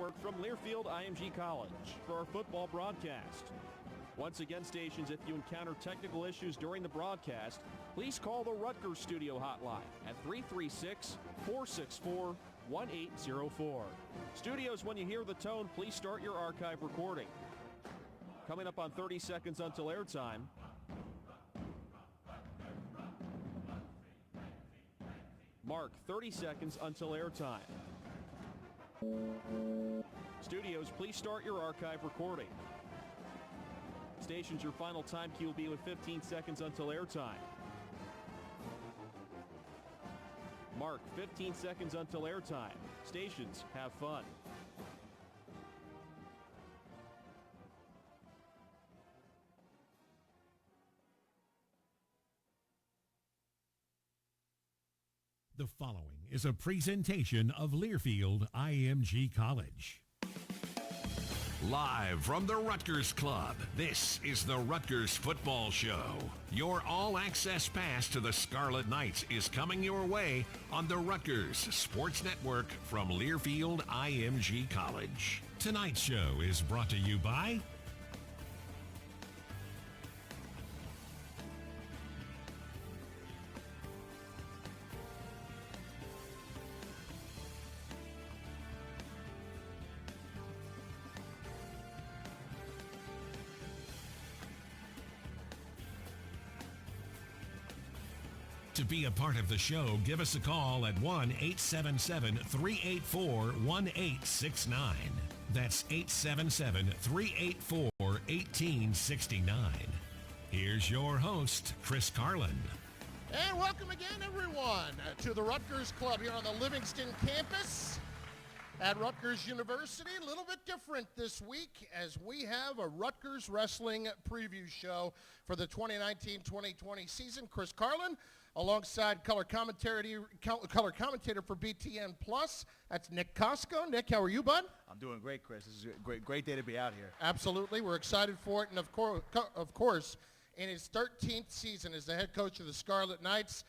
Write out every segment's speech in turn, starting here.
Network from Learfield IMG College for our football broadcast. Once again, stations, if you encounter technical issues during the broadcast, please call the Rutgers studio hotline at 336-464-1804. Studios, when you hear the tone, please start your archive recording. Coming up on 30 seconds until airtime, Mark, 30 seconds until airtime. Studios, please start your archive recording. Stations, your final time key will be with 15 seconds until airtime. Mark, 15 seconds until airtime. Stations, have fun. The following is a presentation of Learfield IMG College. Live from the Rutgers Club, this is the Rutgers Football Show. Your all-access pass to the Scarlet Knights is coming your way on the Rutgers Sports Network from Learfield IMG College. Tonight's show is brought to you by To be a part of the show, give us a call at 1-877-384-1869. That's 877-384-1869. Here's your host, Chris Carlin. And welcome again, everyone, to the Rutgers Club here on the Livingston campus at Rutgers University. A little bit different this week as we have a Rutgers Wrestling preview show for the 2019-2020 season. Chris Carlin, alongside color commentator for BTN Plus. That's Nick Kosko. Nick, how are you, bud? I'm doing great, Chris. This is a great day to be out here. Absolutely. We're excited for it. And of course, in his 13th season as the head coach of the Scarlet Knights,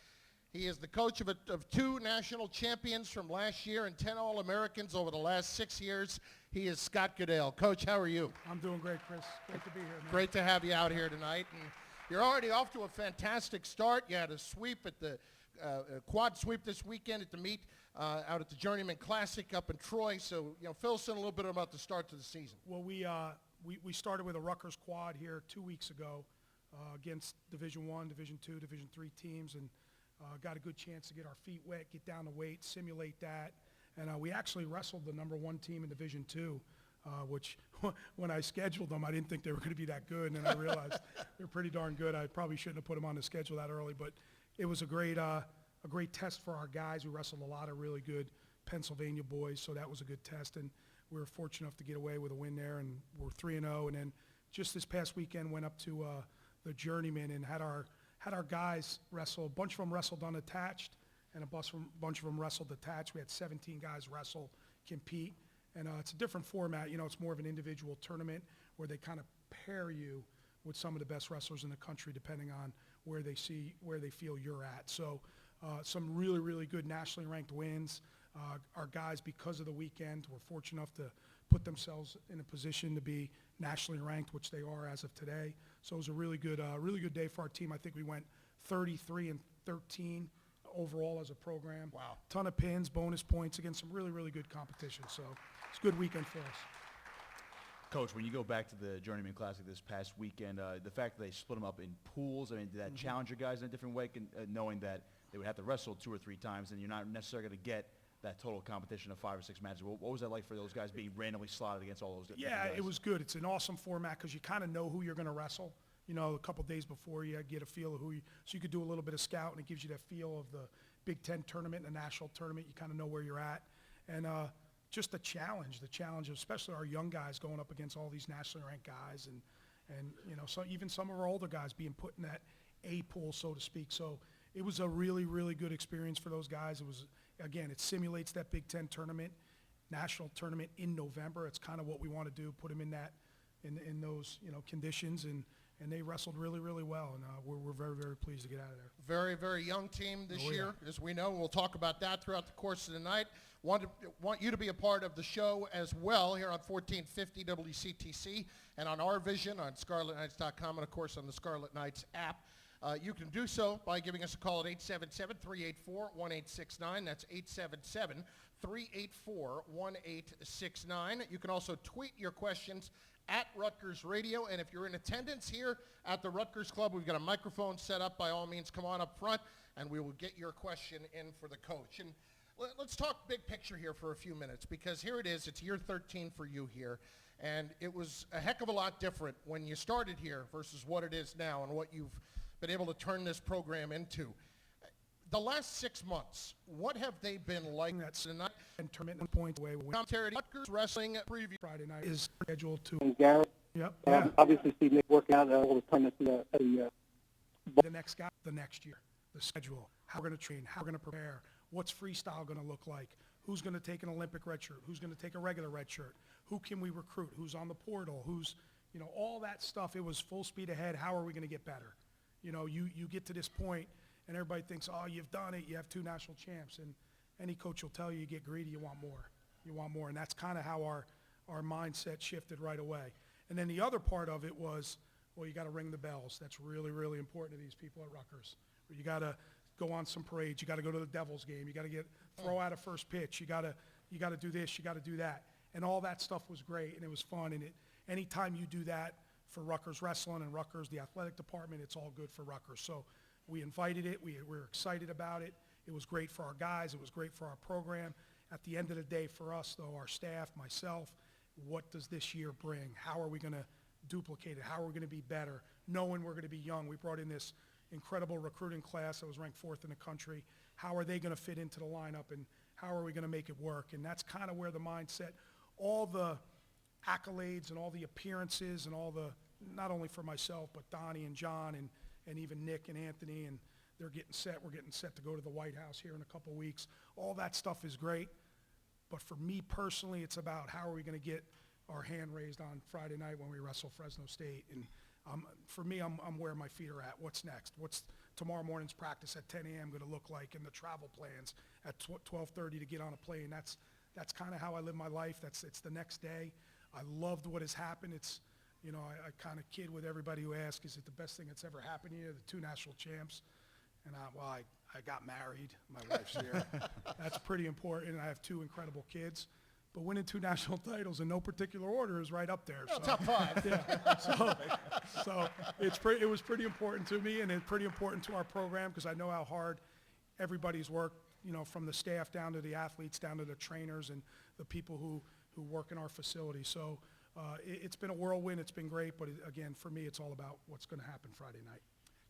he is the coach of two national champions from last year and 10 All-Americans over the last 6 years. He is Scott Goodale. Coach, how are you? I'm doing great, Chris. Great to be here, man. Great to have you out here tonight. And you're already off to a fantastic start. You had a sweep at the quad sweep this weekend at the meet out at the Journeyman Classic up in Troy. So, fill us in a little bit about the start to the season. Well, we started with a Rutgers quad here 2 weeks ago against Division I, Division II, Division III teams, and got a good chance to get our feet wet, get down to weight, simulate that. And we actually wrestled the number one team in Division II, which when I scheduled them, I didn't think they were going to be that good. And then I realized they're pretty darn good. I probably shouldn't have put them on the schedule that early, but it was a great test for our guys. We wrestled a lot of really good Pennsylvania boys, so that was a good test. And we were fortunate enough to get away with a win there, and we're 3-0. And then just this past weekend went up to the Journeyman and had our guys wrestle. A bunch of them wrestled unattached, and a bunch of them wrestled attached. We had 17 guys wrestle, compete, and it's a different format. It's more of an individual tournament where they kind of pair you with some of the best wrestlers in the country, depending on where they feel you're at. So some really, really good nationally ranked wins. Our guys, because of the weekend, were fortunate enough to put themselves in a position to be nationally ranked, which they are as of today. So it was a really good day for our team. I think we went 33-13 overall as a program. Wow. Ton of pins, bonus points against some really, really good competition. So it's a good weekend for us. Coach, when you go back to the Journeyman Classic this past weekend, the fact that they split them up in pools, did that challenge your guys in a different way, knowing that they would have to wrestle 2 or 3 times and you're not necessarily going to get that total competition of 5 or 6 matches? What was that like for those guys being randomly slotted against all those different guys? Yeah, it was good. It's an awesome format because you kind of know who you're going to wrestle. A couple days before you get a feel of so you could do a little bit of scout, and it gives you that feel of the Big Ten tournament and the national tournament. You kind of know where you're at. And just the challenge of especially our young guys going up against all these nationally ranked guys, and so even some of our older guys being put in that A pool, so to speak. So it was a really, really good experience for those guys. It was, again, it simulates that Big Ten tournament, national tournament in November. It's kind of what we want to do, put them in those conditions and and they wrestled really, really well, and we're very, very pleased to get out of there. Very, very young team this year, yeah. as we know. We'll talk about that throughout the course of the night. Want you to be a part of the show as well here on 1450 WCTC and on RVision on ScarletKnights.com and, of course, on the Scarlet Knights app. You can do so by giving us a call at 877-384-1869. That's 877-384-1869. You can also tweet your questions at Rutgers Radio. And if you're in attendance here at the Rutgers Club, we've got a microphone set up. By all means, come on up front, and we will get your question in for the coach. And let's talk big picture here for a few minutes, because here it is. It's year 13 for you here. And it was a heck of a lot different when you started here versus what it is now and what you've been able to turn this program into. The last 6 months, what have they been like? That's tonight? intermittent point away. Commentary, Rutgers Wrestling Preview. Friday night is scheduled to. And Garrett, Yep. Yeah. obviously, see Nick working out all the time at the The next guy, the next year, the schedule, how we're going to train, how we're going to prepare, what's freestyle going to look like, who's going to take an Olympic red shirt, who's going to take a regular red shirt, who can we recruit, who's on the portal, who's, all that stuff. It was full speed ahead. How are we going to get better? You get to this point, and everybody thinks, oh, you've done it. You have 2 national champs. And any coach will tell you, you get greedy, you want more. You want more. And that's kind of how our mindset shifted right away. And then the other part of it was, well, you got to ring the bells. That's really, really important to these people at Rutgers. You got to go on some parades. You got to go to the Devils game. You got to throw out a first pitch. You got to do this. You got to do that. And all that stuff was great, and it was fun. And anytime you do that for Rutgers Wrestling and Rutgers, the athletic department, it's all good for Rutgers. So we invited it. We were excited about it. It was great for our guys. It was great for our program. At the end of the day, for us, though, our staff, myself, what does this year bring? How are we going to duplicate it? How are we going to be better? Knowing we're going to be young. We brought in this incredible recruiting class that was ranked 4th in the country. How are they going to fit into the lineup, and how are we going to make it work? And that's kind of where the mindset, all the accolades and all the appearances and all the, not only for myself, but Donnie and John and even Nick and Anthony, and they're getting set. We're getting set to go to the White House here in a couple weeks. All that stuff is great. But for me personally, it's about how are we going to get our hand raised on Friday night when we wrestle Fresno State. And for me, I'm where my feet are at. What's next? What's tomorrow morning's practice at 10 a.m. going to look like, and the travel plans at 12:30 to get on a plane? That's kind of how I live my life. It's the next day. I loved what has happened. It's, I kind of kid with everybody who asks, is it the best thing that's ever happened here? The 2 national champs. And I got married. My wife's here. That's pretty important. I have 2 incredible kids. But winning 2 national titles in no particular order is right up there. Oh, so, top 5. Yeah. So it was pretty important to me, and it's pretty important to our program, because I know how hard everybody's worked, from the staff down to the athletes, down to the trainers and the people who work in our facility. So it's been a whirlwind. It's been great. But again, for me, it's all about what's going to happen Friday night.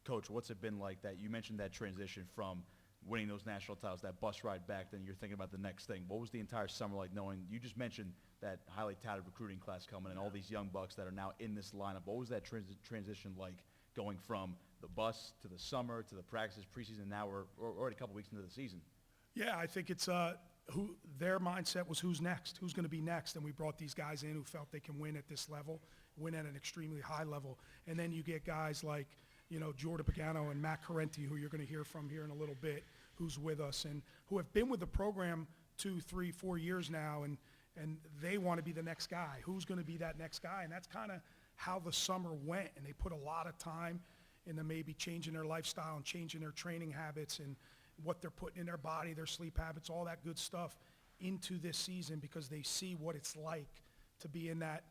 Coach, what's it been like that? You mentioned that transition from winning those national titles, that bus ride back, then you're thinking about the next thing. What was the entire summer like, knowing you just mentioned that highly touted recruiting class coming and all these young bucks that are now in this lineup? What was that transition like, going from the bus to the summer to the practices, preseason? Now we're already a couple weeks into the season. Yeah, I think it's their mindset was who's next, who's going to be next, and we brought these guys in who felt they can win at this level, win at an extremely high level. And then you get guys like, Jordan Pagano and Matt Carenti, who you're going to hear from here in a little bit, who's with us and who have been with the program 2, 3, 4 years now, and they want to be the next guy. Who's going to be that next guy? And that's kind of how the summer went, and they put a lot of time into maybe changing their lifestyle and changing their training habits and what they're putting in their body, their sleep habits, all that good stuff into this season, because they see what it's like to be in that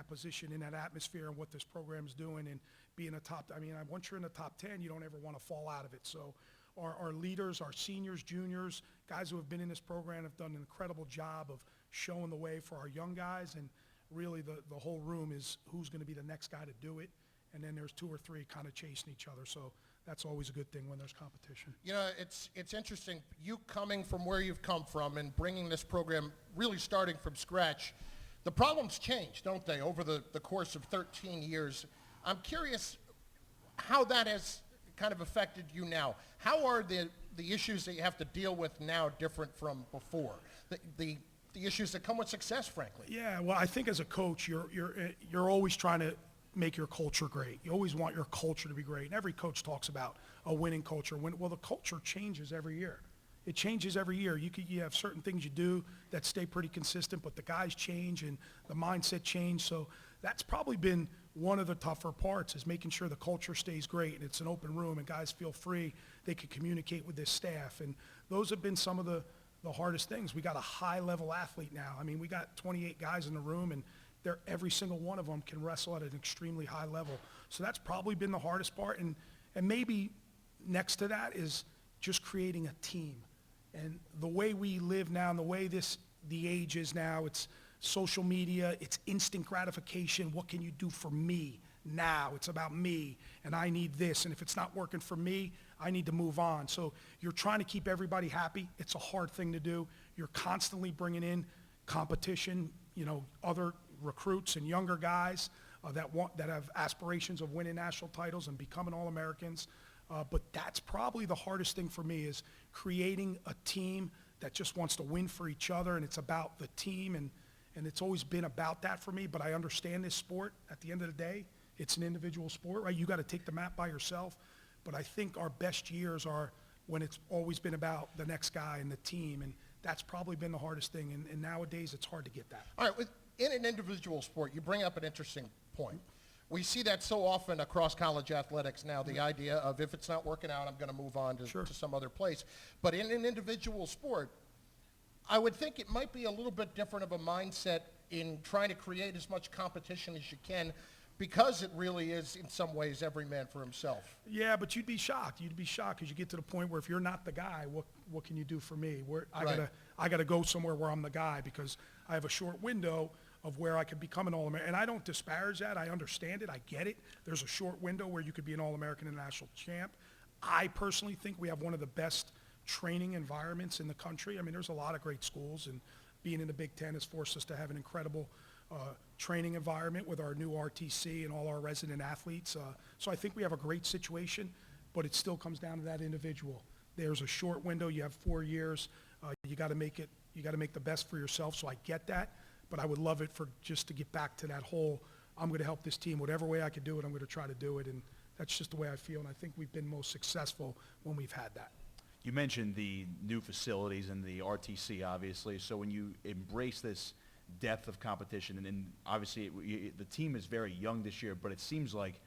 position, in that atmosphere, and what this program is doing, and being a top. Once you're in the top 10, you don't ever want to fall out of it. So our leaders, our seniors, juniors, guys who have been in this program have done an incredible job of showing the way for our young guys, and really the whole room is who's going to be the next guy to do it, and then there's 2 or 3 kind of chasing each other. So that's always a good thing when there's competition. It's interesting, you coming from where you've come from and bringing this program, really starting from scratch. The problems change, don't they, over the course of 13 years. I'm curious how that has kind of affected you now. How are the issues that you have to deal with now different from before? The issues that come with success, frankly. Yeah, well, I think as a coach, you're always trying to make your culture great. You always want your culture to be great. And every coach talks about a winning culture. Well, the culture changes every year. It changes every year. You have certain things you do that stay pretty consistent, but the guys change and the mindset change. So that's probably been one of the tougher parts, is making sure the culture stays great and it's an open room and guys feel free. They can communicate with this staff. And those have been some of the hardest things. We got a high-level athlete now. I mean, we got 28 guys in the room, and every single one of them can wrestle at an extremely high level. So that's probably been the hardest part. And maybe next to that is just creating a team. And the way we live now and the way the age is now, it's social media, it's instant gratification. What can you do for me now? It's about me, and I need this. And if it's not working for me, I need to move on. So you're trying to keep everybody happy. It's a hard thing to do. You're constantly bringing in competition, other recruits and younger guys that have aspirations of winning national titles and becoming All-Americans. But that's probably the hardest thing for me, is creating a team that just wants to win for each other, and it's about the team, and it's always been about that for me. But I understand this sport. At the end of the day, it's an individual sport, right? You got to take the map by yourself. But I think our best years are when it's always been about the next guy and the team, and that's probably been the hardest thing. And nowadays, it's hard to get that. All right, in an individual sport, you bring up an interesting point. We see that so often across college athletics now, the idea of, if it's not working out, I'm going to move on to some other place. But in an individual sport, I would think it might be a little bit different of a mindset in trying to create as much competition as you can, because it really is, in some ways, every man for himself. Yeah, but you'd be shocked. You'd be shocked because you get to the point where if you're not the guy, what can you do for me? I gotta go somewhere where I'm the guy, because I have a short window of where I could become an All-American. And I don't disparage that. I understand it. I get it. There's a short window where you could be an All-American and national champ. I personally think we have one of the best training environments in the country. I mean, there's a lot of great schools, and being in the Big Ten has forced us to have an incredible training environment with our new RTC and all our resident athletes. So I think we have a great situation, but it still comes down to that individual. There's a short window. You have 4 years. You got to make the best for yourself. So I get that, but I would love it for just to get back to that whole, I'm going to help this team whatever way I can do it. I'm going to try to do it, and that's just the way I feel. And I think we've been most successful when we've had that. You mentioned the new facilities and the RTC, obviously. So when you embrace this depth of competition, and obviously the team is very young this year, but it seems like,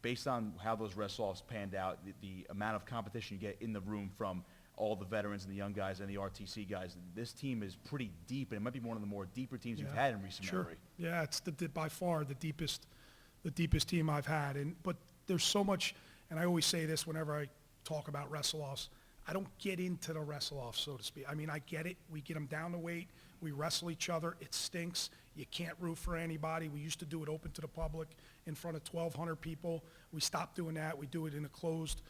based on how those wrestle-offs panned out, the amount of competition you get in the room from all the veterans and the young guys and the RTC guys, this team is pretty deep, and it might be one of the more deeper teams you've had in recent memory. Yeah, it's by far the deepest team I've had. But there's so much, and I always say this whenever I talk about wrestle-offs, I don't get into the wrestle-off, so to speak. I mean, I get it. We get them down to weight. We wrestle each other. It stinks. You can't root for anybody. We used to do it open to the public in front of 1,200 people. We stopped doing that. We do it in a closed,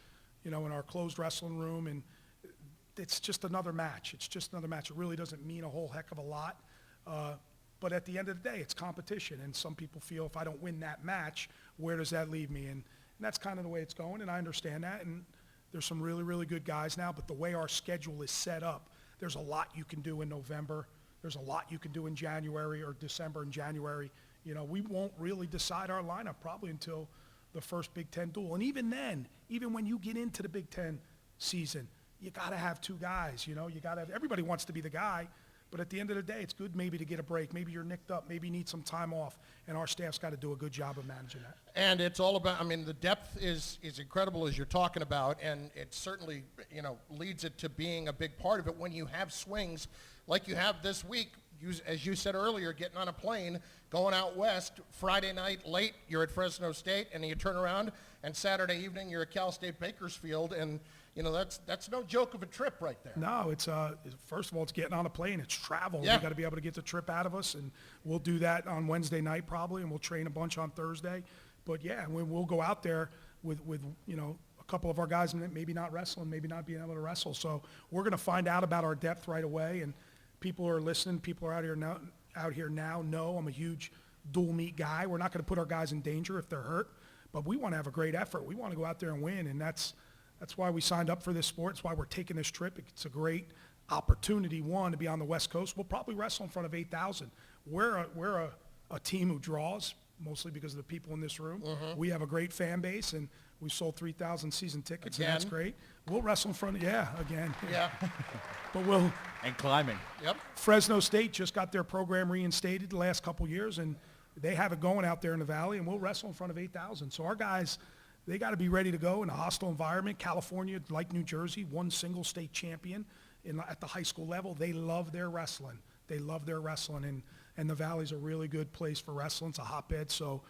in our closed wrestling room, and it's just another match. It's just another match. It really doesn't mean a whole heck of a lot. But at the end of the day, it's competition, and some people feel if I don't win that match, where does that leave me? And that's kind of the way it's going, and I understand that. And there's some really, really good guys now, but the way our schedule is set up, there's a lot you can do in November. There's a lot you can do in January or December and January. We won't really decide our lineup probably until the first Big Ten duel. And even then, even when you get into the Big Ten season, you got to have two guys. You got to have, everybody wants to be the guy, but at the end of the day, it's good maybe to get a break. Maybe you're nicked up. Maybe you need some time off, and our staff's got to do a good job of managing that. And it's all about, the depth is incredible, as you're talking about, and it certainly, leads it to being a big part of it when you have swings like you have this week. As you said earlier, getting on a plane, going out west, Friday night late, you're at Fresno State, and then you turn around, and Saturday evening, you're at Cal State Bakersfield, and that's no joke of a trip right there. No, it's first of all, it's getting on a plane. It's travel. Yeah. We got to be able to get the trip out of us, and we'll do that on Wednesday night probably, and we'll train a bunch on Thursday. But yeah, we'll go out there with a couple of our guys maybe not wrestling, maybe not being able to wrestle. So we're going to find out about our depth right away, and people who are listening, people who are out here now know I'm a huge dual meet guy. We're not going to put our guys in danger if they're hurt, but we want to have a great effort. We want to go out there and win, and that's why we signed up for this sport. It's why we're taking this trip. It's a great opportunity, one, to be on the West Coast. We'll probably wrestle in front of 8,000. We're a team who draws. mostly because of the people in this room. We have a great fan base, and we sold 3,000 season tickets, Again? and that's great. We'll wrestle in front of, again. Yeah. But we'll, And climbing. Yep. Fresno State just got their program reinstated the last couple years, and they have it going out there in the Valley, and we'll wrestle in front of 8,000. So our guys, they got to be ready to go in a hostile environment. California, like New Jersey, one single state champion at the high school level. They love their wrestling. They love their wrestling, and the Valley's a really good place for wrestling. It's a hotbed, so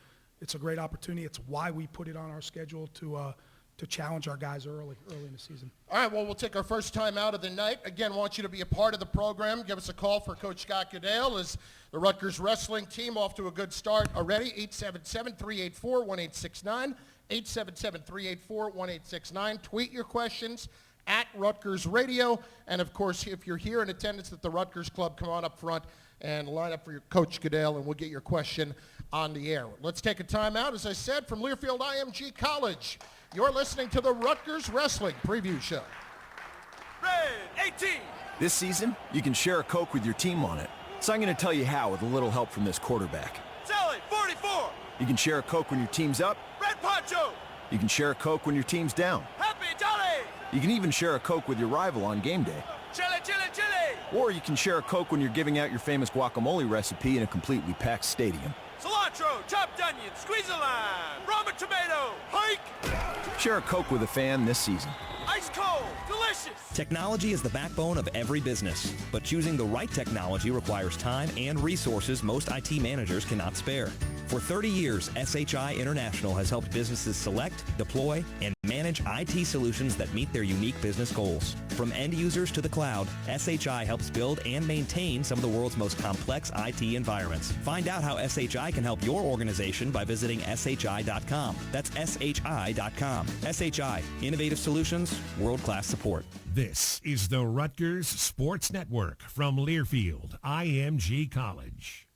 it's a great opportunity. It's why we put it on our schedule to challenge our guys early in the season. All right, well, we'll take our first time out of the night. Again, want you to be a part of the program. Give us a call for Coach Scott Goodale as the Rutgers wrestling team off to a good start already. 877-384-1869, 877-384-1869. Tweet your questions at Rutgers Radio. And, of course, if you're here in attendance at the Rutgers Club, come on up front and line up for your Coach Goodale, and we'll get your question on the air. Let's take a time out, as I said, from Learfield IMG College. You're listening to the Rutgers Wrestling Preview Show. Red 18. This season, you can share a Coke with your team on it. So I'm going to tell you how with a little help from this quarterback. Sally 44. You can share a Coke when your team's up. Red Poncho. You can share a Coke when your team's down. Happy Jolly. You can even share a Coke with your rival on game day. Chili, chili, chili. Or you can share a Coke when you're giving out your famous guacamole recipe in a completely packed stadium. Cilantro, chopped onion, squeeze a lime, Roma tomato, hike. Share a Coke with a fan this season. Ice cold, delicious. Technology is the backbone of every business, but choosing the right technology requires time and resources most IT managers cannot spare. For 30 years, SHI International has helped businesses select, deploy, and manage IT solutions that meet their unique business goals. From end users to the cloud, SHI helps build and maintain some of the world's most complex IT environments. Find out how SHI can help your organization by visiting shi.com. That's shi.com. SHI, innovative solutions, world-class support. This is the Rutgers Sports Network from Learfield IMG College.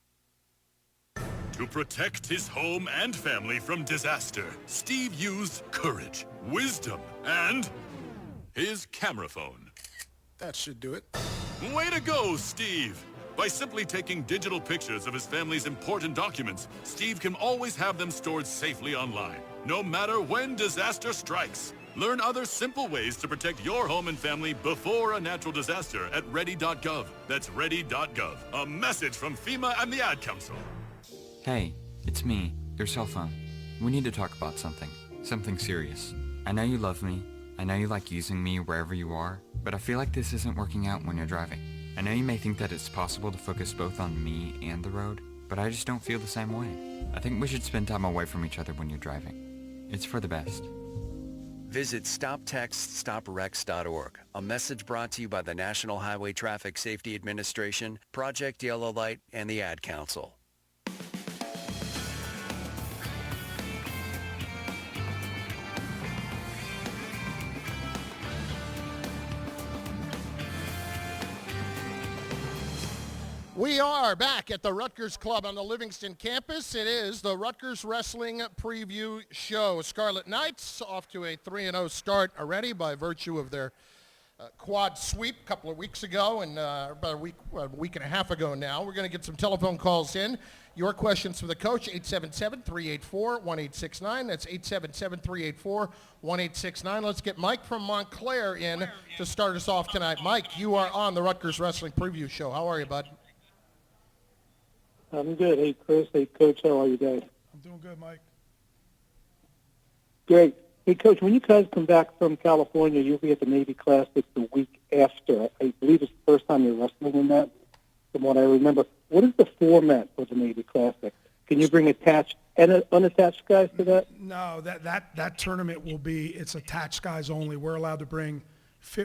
To protect his home and family from disaster, Steve used courage, wisdom, and his camera phone. That should do it. Way to go, Steve! By simply taking digital pictures of his family's important documents, Steve can always have them stored safely online, no matter when disaster strikes. Learn other simple ways to protect your home and family before a natural disaster at ready.gov. That's ready.gov. A message from FEMA and the Ad Council. Hey, it's me, your cell phone. We need to talk about something serious. I know you love me, I know you like using me wherever you are, but I feel like this isn't working out when you're driving. I know you may think that it's possible to focus both on me and the road, but I just don't feel the same way. I think we should spend time away from each other when you're driving. It's for the best. Visit StopTextStopWrecks.org. A message brought to you by the National Highway Traffic Safety Administration, Project Yellow Light, and the Ad Council. We are back at the Rutgers Club on the Livingston campus. It is the Rutgers Wrestling Preview Show. Scarlet Knights off to a 3-0 start already by virtue of their quad sweep a couple of weeks ago, and about a week and a half ago now. We're going to get some telephone calls in. Your questions for the coach, 877-384-1869. That's 877-384-1869. Let's get Mike from Montclair in to start us off tonight. Mike, you are on the Rutgers Wrestling Preview Show. How are you, bud? I'm good. Hey, Chris. Hey, Coach. How are you guys? I'm doing good, Mike. Great. Hey, Coach, when you guys come back from California, you'll be at the Navy Classic the week after. I believe it's the first time you're wrestling in that, from what I remember. What is the format for the Navy Classic? Can you bring attached and unattached guys to that? No, that tournament will be, it's attached guys only. We're allowed to bring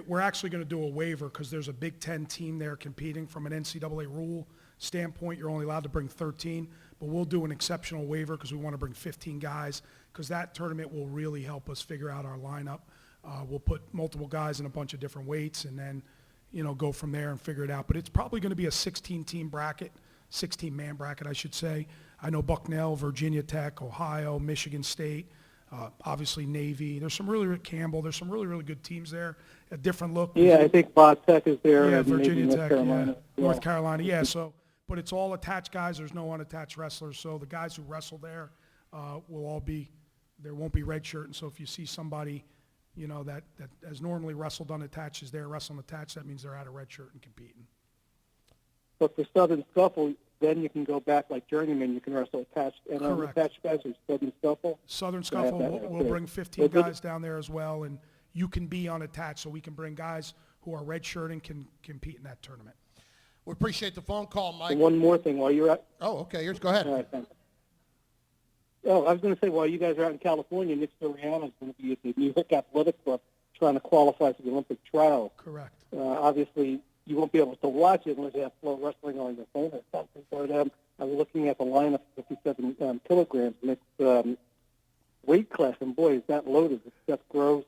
we're actually going to do a waiver because there's a Big Ten team there competing. From an NCAA rule standpoint, you're only allowed to bring 13, but we'll do an exceptional waiver because we want to bring 15 guys because that tournament will really help us figure out our lineup. We'll put multiple guys in a bunch of different weights and then, go from there and figure it out. But it's probably going to be a 16-team bracket, 16-man bracket, I should say. I know Bucknell, Virginia Tech, Ohio, Michigan State, obviously Navy. There's some really Campbell. There's some really, really good teams there. A different look. Yeah, I think Bob Tech is there. Yeah, and Virginia maybe Tech, North Carolina. North Carolina, yeah. So, but it's all attached guys. There's no unattached wrestlers. So the guys who wrestle there will all be, there won't be red shirt. And so if you see somebody, you know, that has normally wrestled unattached is there wrestling attached, that means they're out of red shirt and competing. But for Southern Scuffle, then you can go back like Journeyman, you can wrestle attached. And unattached guys are Southern Scuffle? Southern Scuffle, we'll bring 15 guys down there as well, and you can be unattached, so we can bring guys who are red shirt and can compete in that tournament. We appreciate the phone call, Mike. And one more thing while you're at. Oh, okay. Go ahead. All right, thanks. Oh, I was going to say, while you guys are out in California, Nick Soriano is going to be at the New York Athletic Club trying to qualify for the Olympic trials. Correct. Obviously, you won't be able to watch it unless you have Flow Wrestling on your phone or something. But I was looking at the lineup, 57 kilograms, Nick's weight class, and boy, is that loaded. It's Seth Gross,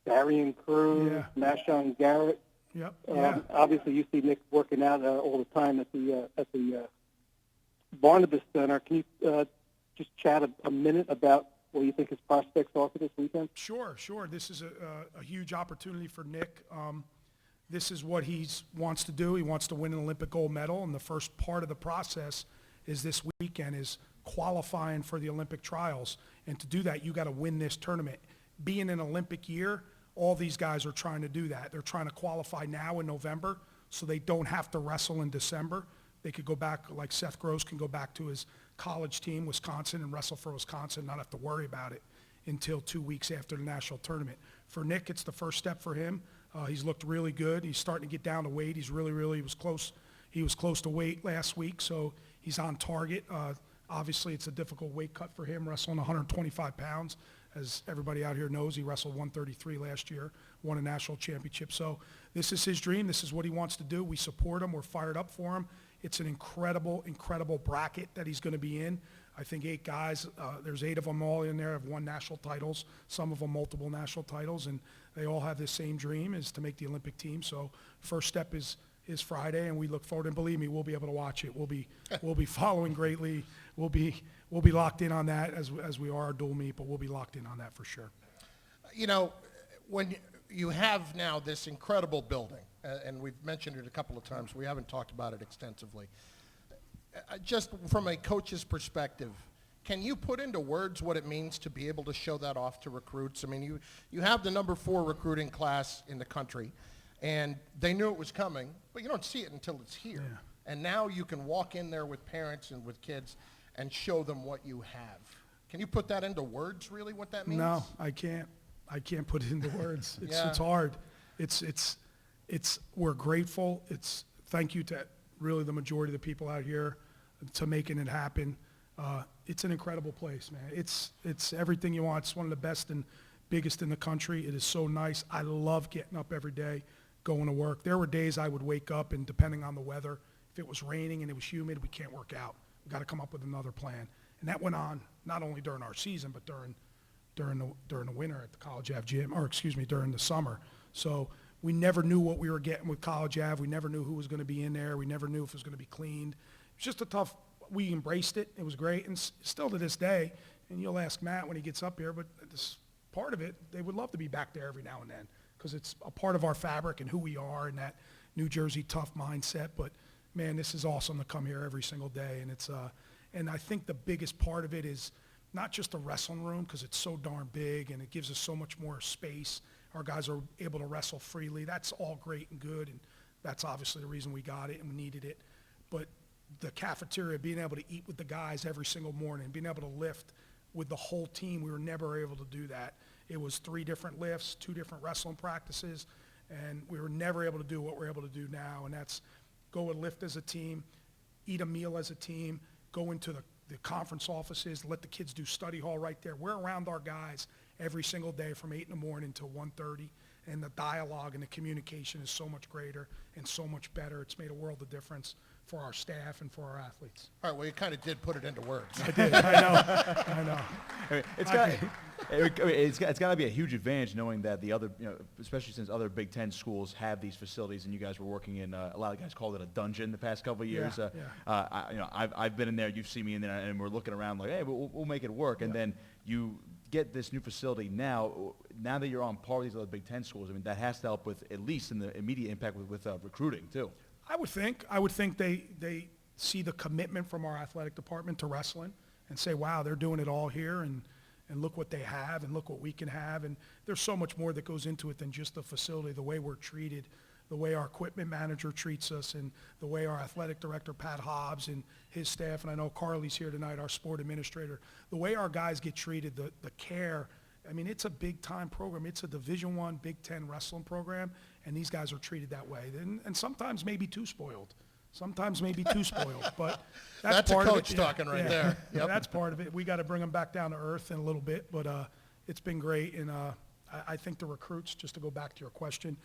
Darian Cruz, Nashon Garrett. Yep. Obviously, you see Nick working out all the time at the Barnabas Center. Can you just chat a minute about what you think his prospects are for this weekend? Sure. This is a huge opportunity for Nick. This is what he wants to do. He wants to win an Olympic gold medal, and the first part of the process is this weekend is qualifying for the Olympic trials. And to do that, you got to win this tournament. Being an Olympic year, all these guys are trying to do that. They're trying to qualify now in November so they don't have to wrestle in December. They could go back, like Seth Gross can go back to his college team, Wisconsin, and wrestle for Wisconsin, not have to worry about it until 2 weeks after the national tournament. For Nick, it's the first step for him. He's looked really good. He's starting to get down to weight. He was close. He was close to weight last week, so he's on target. Obviously, it's a difficult weight cut for him, wrestling 125 pounds. As everybody out here knows, he wrestled 133 last year, won a national championship. So this is his dream. This is what he wants to do. We support him. We're fired up for him. It's an incredible bracket that he's going to be in. I think 8 guys, there's 8 of them all in there have won national titles, some of them multiple national titles, and they all have the same dream, is to make the Olympic team. So first step is Friday, and we look forward, and believe me, we'll be able to watch it. We'll be following greatly. We'll be locked in on that as we are our dual meet, but we'll be locked in on that for sure. You know, when you have now this incredible building, and we've mentioned it a couple of times, we haven't talked about it extensively. Just from a coach's perspective, can you put into words what it means to be able to show that off to recruits? I mean, you have the number 4 recruiting class in the country, and they knew it was coming, but you don't see it until it's here. Yeah. And now you can walk in there with parents and with kids and show them what you have. Can you put that into words, really, what that means? No, I can't. I can't put it into words. It's hard. We're grateful. Thank you to really the majority of the people out here to making it happen. It's an incredible place, man. It's everything you want. It's one of the best and biggest in the country. It is so nice. I love getting up every day, going to work. There were days I would wake up, and depending on the weather, if it was raining and it was humid, we can't work out. We've got to come up with another plan. And that went on not only during our season, but during the winter at the College Ave gym, during the summer. So we never knew what we were getting with College Ave. We never knew who was going to be in there. We never knew if it was going to be cleaned. It was just we embraced it. It was great. And still to this day, and you'll ask Matt when he gets up here, but this part of it, they would love to be back there every now and then because it's a part of our fabric and who we are and that New Jersey tough mindset. But man, this is awesome to come here every single day. And and I think the biggest part of it is not just the wrestling room, because it's so darn big and it gives us so much more space. Our guys are able to wrestle freely. That's all great and good, and that's obviously the reason we got it and we needed it. But the cafeteria, being able to eat with the guys every single morning, being able to lift with the whole team, we were never able to do that. It was 3 different lifts, 2 different wrestling practices, and we were never able to do what we're able to do now, and that's go and lift as a team, eat a meal as a team, go into the conference offices, let the kids do study hall right there. We're around our guys every single day from 8 in the morning till 1:30, and the dialogue and the communication is so much greater and so much better. It's made a world of difference for our staff and for our athletes. All right, well, you kind of did put it into words. I did. I know. I mean, it's got to be a huge advantage knowing that the other, especially since other Big Ten schools have these facilities, and you guys were working in. A lot of guys called it a dungeon the past couple of years. I've been in there. You've seen me in there, and we're looking around like, hey, we'll make it work. And then you get this new facility now. Now that you're on par with these other Big Ten schools, I mean, that has to help with at least in the immediate impact with recruiting too. I would think they see the commitment from our athletic department to wrestling and say, wow, they're doing it all here, and look what they have, and look what we can have. And there's so much more that goes into it than just the facility, the way we're treated, the way our equipment manager treats us, and the way our athletic director, Pat Hobbs, and his staff, and I know Carly's here tonight, our sport administrator, the way our guys get treated, the care. I mean, it's a big-time program. It's a Division I, Big Ten wrestling program, and these guys are treated that way. And sometimes maybe too spoiled. But that's part a coach of it. talking right there. Yeah, that's part of it. We got to bring them back down to earth in a little bit, but it's been great. And I think the recruits, just to go back to your question,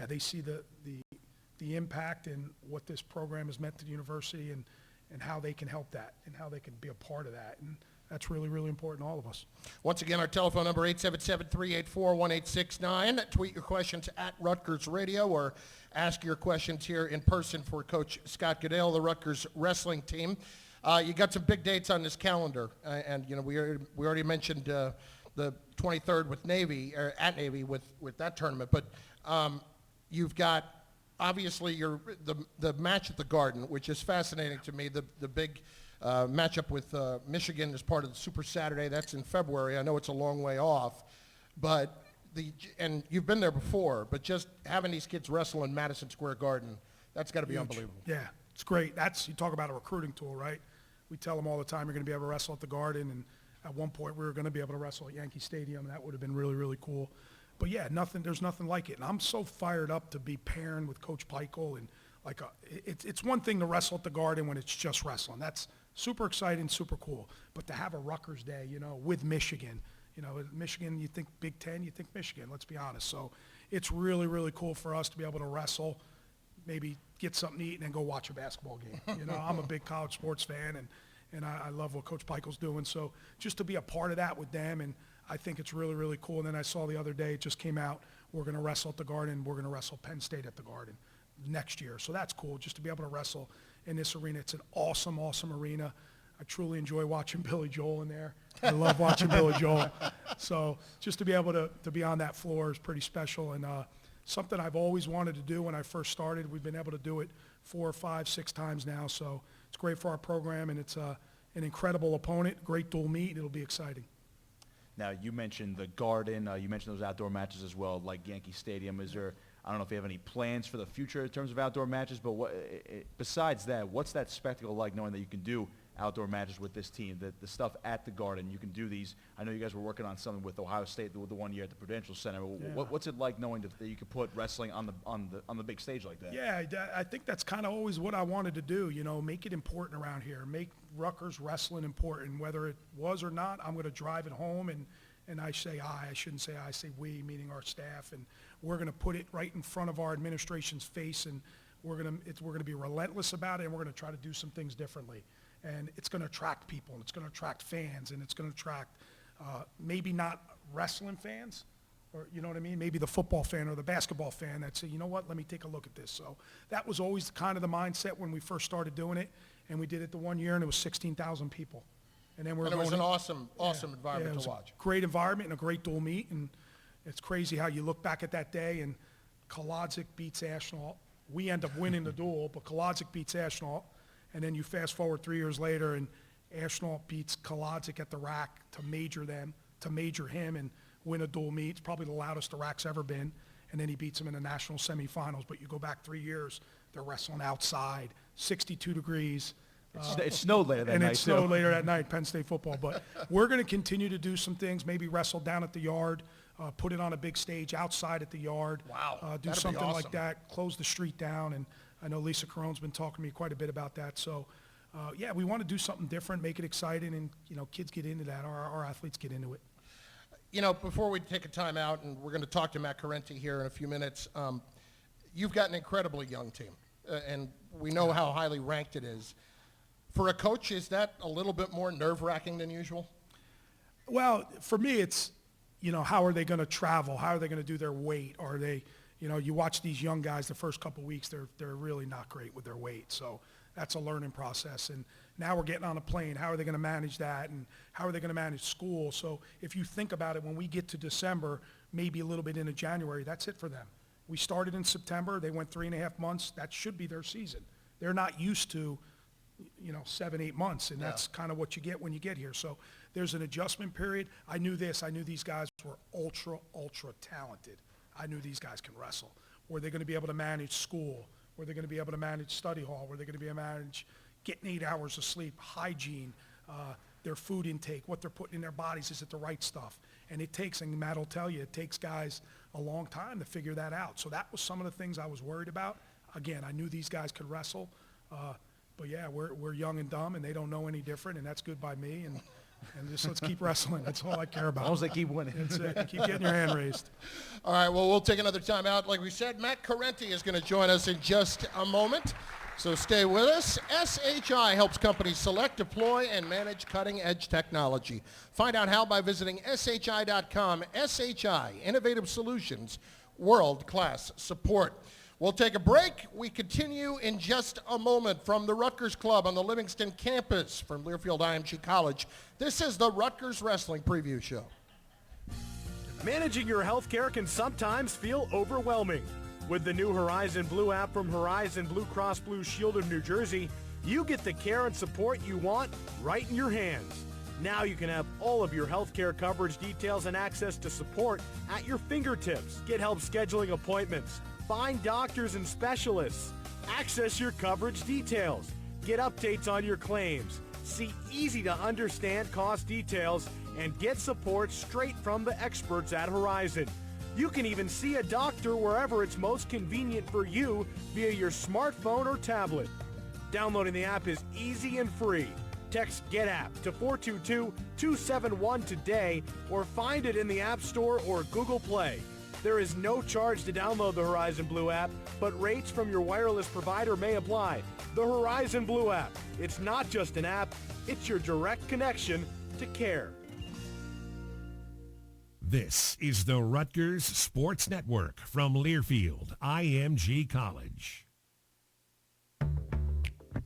they see the impact and what this program has meant to the university, and how they can help that, and how they can be a part of that. And that's really, really important to all of us. Once again, our telephone number, 877-384-1869. Tweet your questions at Rutgers Radio, or ask your questions here in person for Coach Scott Goodale, the Rutgers wrestling team. You got some big dates on this calendar, and we already mentioned the 23rd with Navy, or at Navy with that tournament, but you've got obviously the match at the Garden, which is fascinating to me, the big matchup with Michigan as part of the Super Saturday. That's in February. I know it's a long way off, but and you've been there before, but just having these kids wrestle in Madison Square Garden, that's got to be unbelievable. Yeah, it's great. You talk about a recruiting tool, right? We tell them all the time, you're going to be able to wrestle at the Garden, and at one point we were going to be able to wrestle at Yankee Stadium, and that would have been really, really cool. But yeah, there's nothing like it. And I'm so fired up to be pairing with Coach Peichel, and it's one thing to wrestle at the Garden when it's just wrestling. That's super exciting, super cool. But to have a Rutgers Day, with Michigan, Michigan, you think Big Ten, you think Michigan, let's be honest. So it's really, really cool for us to be able to wrestle, maybe get something to eat, and then go watch a basketball game. I'm a big college sports fan, and I love what Coach Peichel's doing. So just to be a part of that with them, and I think it's really, really cool. And then I saw the other day, it just came out, we're going to wrestle at the Garden. We're going to wrestle Penn State at the Garden next year. So that's cool, just to be able to wrestle in this arena. It's an awesome, awesome arena. I truly enjoy watching Billy Joel in there. I love watching Billy Joel. So just to be able to be on that floor is pretty special, and something I've always wanted to do when I first started. We've been able to do it 4, 5, 6 times now. So it's great for our program, and it's an incredible opponent, great dual meet. It'll be exciting. Now, you mentioned the Garden. You mentioned those outdoor matches as well, like Yankee Stadium. Is there, I don't know if you have any plans for the future in terms of outdoor matches, but besides that, what's that spectacle like, knowing that you can do outdoor matches with this team, the stuff at the Garden, you can do these. I know you guys were working on something with Ohio State the one year at the Prudential Center. Yeah. What's it like knowing that you could put wrestling on the big stage like that? Yeah, I think that's kind of always what I wanted to do, make it important around here, make Rutgers wrestling important. Whether it was or not, I'm going to drive it home, and I say I shouldn't say I say we, meaning our staff, and we're going to put it right in front of our administration's face, and we're going to be relentless about it, and we're going to try to do some things differently. And it's going to attract people, and it's going to attract fans, and it's going to attract maybe not wrestling fans, or you know what I mean, maybe the football fan or the basketball fan that say, you know what, let me take a look at this. So that was always kind of the mindset when we first started doing it, and we did it the one year, and it was 16,000 people. And then it was an awesome environment to watch. Great environment and a great dual meet, and it's crazy how you look back at that day, and Kolodzik beats Ashnault. We end up winning the duel, but Kolodzik beats Ashnault. And then you fast forward 3 years later, and Ashnault beats Kolodzik at the rack to major him and win a dual meet. It's probably the loudest the rack's ever been. And then he beats him in the national semifinals. But you go back 3 years, they're wrestling outside, 62 degrees. It snowed later that night. And it snowed later that night, Penn State football. But we're going to continue to do some things, maybe wrestle down at the Yard, put it on a big stage outside at the Yard. Wow. Do something like that, close the street down. And I know Lisa Carone's been talking to me quite a bit about that. So, we want to do something different, make it exciting, and, kids get into that. Our athletes get into it. Before we take a time out, and we're going to talk to Matt Correnti here in a few minutes, you've got an incredibly young team, and we know how highly ranked it is. For a coach, is that a little bit more nerve-wracking than usual? Well, for me, it's, how are they going to travel? How are they going to do their weight? Are they, you watch these young guys the first couple of weeks, they're really not great with their weight. So that's a learning process. And now we're getting on a plane. How are they going to manage that? And how are they going to manage school? So if you think about it, when we get to December, maybe a little bit into January, that's it for them. We started in September. They went 3.5 months. That should be their season. They're not used to, 7, 8 months, and that's kind of what you get when you get here. So there's an adjustment period. I knew this. I knew these guys were ultra, ultra talented. I knew these guys can wrestle. Were they going to be able to manage school? Were they going to be able to manage study hall? Were they going to be able to manage getting 8 hours of sleep, hygiene, their food intake, what they're putting in their bodies? Is it the right stuff? And it takes, and Matt will tell you, it takes guys a long time to figure that out. So that was some of the things I was worried about. Again, I knew these guys could wrestle. But yeah, we're young and dumb, and they don't know any different, and that's good by me. And just let's keep wrestling. That's all I care about. As long as they keep winning. That's it. Keep getting your hand raised. All right, well, we'll take another time out. Like we said, Matt Correnti is going to join us in just a moment. So stay with us. SHI helps companies select, deploy, and manage cutting-edge technology. Find out how by visiting SHI.com. SHI, innovative solutions, world-class support. We'll take a break. We continue in just a moment from the Rutgers Club on the Livingston campus from Learfield IMG College. This is the Rutgers Wrestling Preview Show. Managing your health care can sometimes feel overwhelming. With the new Horizon Blue app from Horizon Blue Cross Blue Shield of New Jersey, you get the care and support you want right in your hands. Now you can have all of your health care coverage details and access to support at your fingertips. Get help scheduling appointments. Find doctors and specialists. Access your coverage details. Get updates on your claims. See easy-to-understand cost details and get support straight from the experts at Horizon. You can even see a doctor wherever it's most convenient for you via your smartphone or tablet. Downloading the app is easy and free. Text GET APP to 422-271 today or find it in the App Store or Google Play. There is no charge to download the Horizon Blue app, but rates from your wireless provider may apply. The Horizon Blue app. It's not just an app, it's your direct connection to care. This is the Rutgers Sports Network from Learfield IMG College.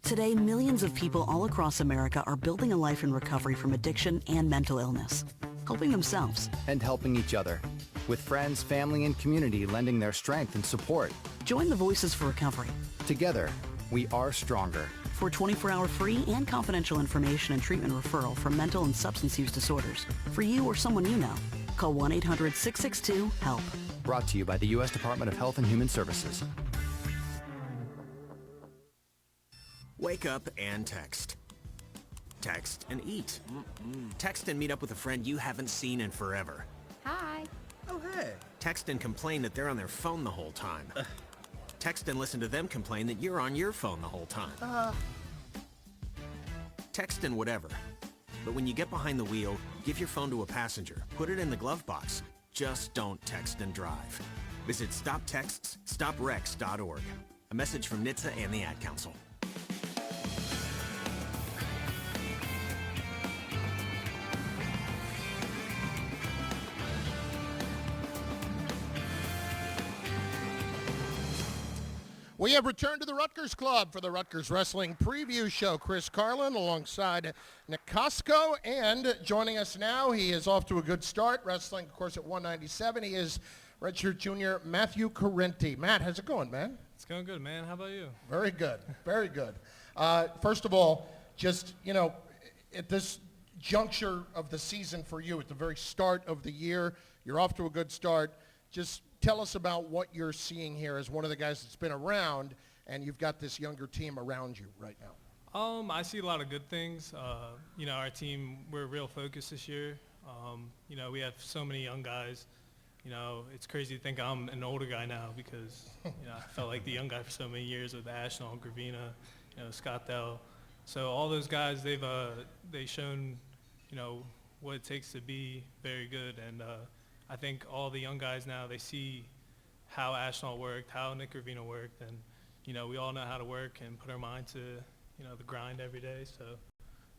Today, millions of people all across America are building a life in recovery from addiction and mental illness, helping themselves and helping each other, with friends, family, and community lending their strength and support. Join the Voices for Recovery. Together, we are stronger. For 24-hour free and confidential information and treatment referral for mental and substance use disorders, for you or someone you know, call 1-800-662-HELP. Brought to you by the U.S. Department of Health and Human Services. Wake up and text. Text and eat. Text and meet up with a friend you haven't seen in forever. Hi. Oh, hey. Text and complain that they're on their phone the whole time. Text and listen to them complain that you're on your phone the whole time. Text and whatever. But when you get behind the wheel, give your phone to a passenger. Put it in the glove box. Just don't text and drive. Visit StopTextsStopWrecks.org. A message from NHTSA and the Ad Council. We have returned to the Rutgers Club for the Rutgers Wrestling Preview Show. Chris Carlin alongside Nick Kosko, and joining us now, he is off to a good start, wrestling, of course, at 197. He is redshirt junior Matthew Correnti. Matt, how's it going, man? It's going good, man. How about you? Very good, very good. First of all, just, at this juncture of the season for you, at the very start of the year, you're off to a good start. Just tell us about what you're seeing here as one of the guys that's been around, and you've got this younger team around you right now. I see a lot of good things. Our team, we're real focused this year. We have so many young guys. It's crazy to think I'm an older guy now because, I felt like the young guy for so many years with Ashton, Gravina, Scott Goodale. So all those guys, they've shown, what it takes to be very good. And I think all the young guys now, they see how Ashton worked, how Nick Gravina worked, and, we all know how to work and put our mind to, the grind every day. So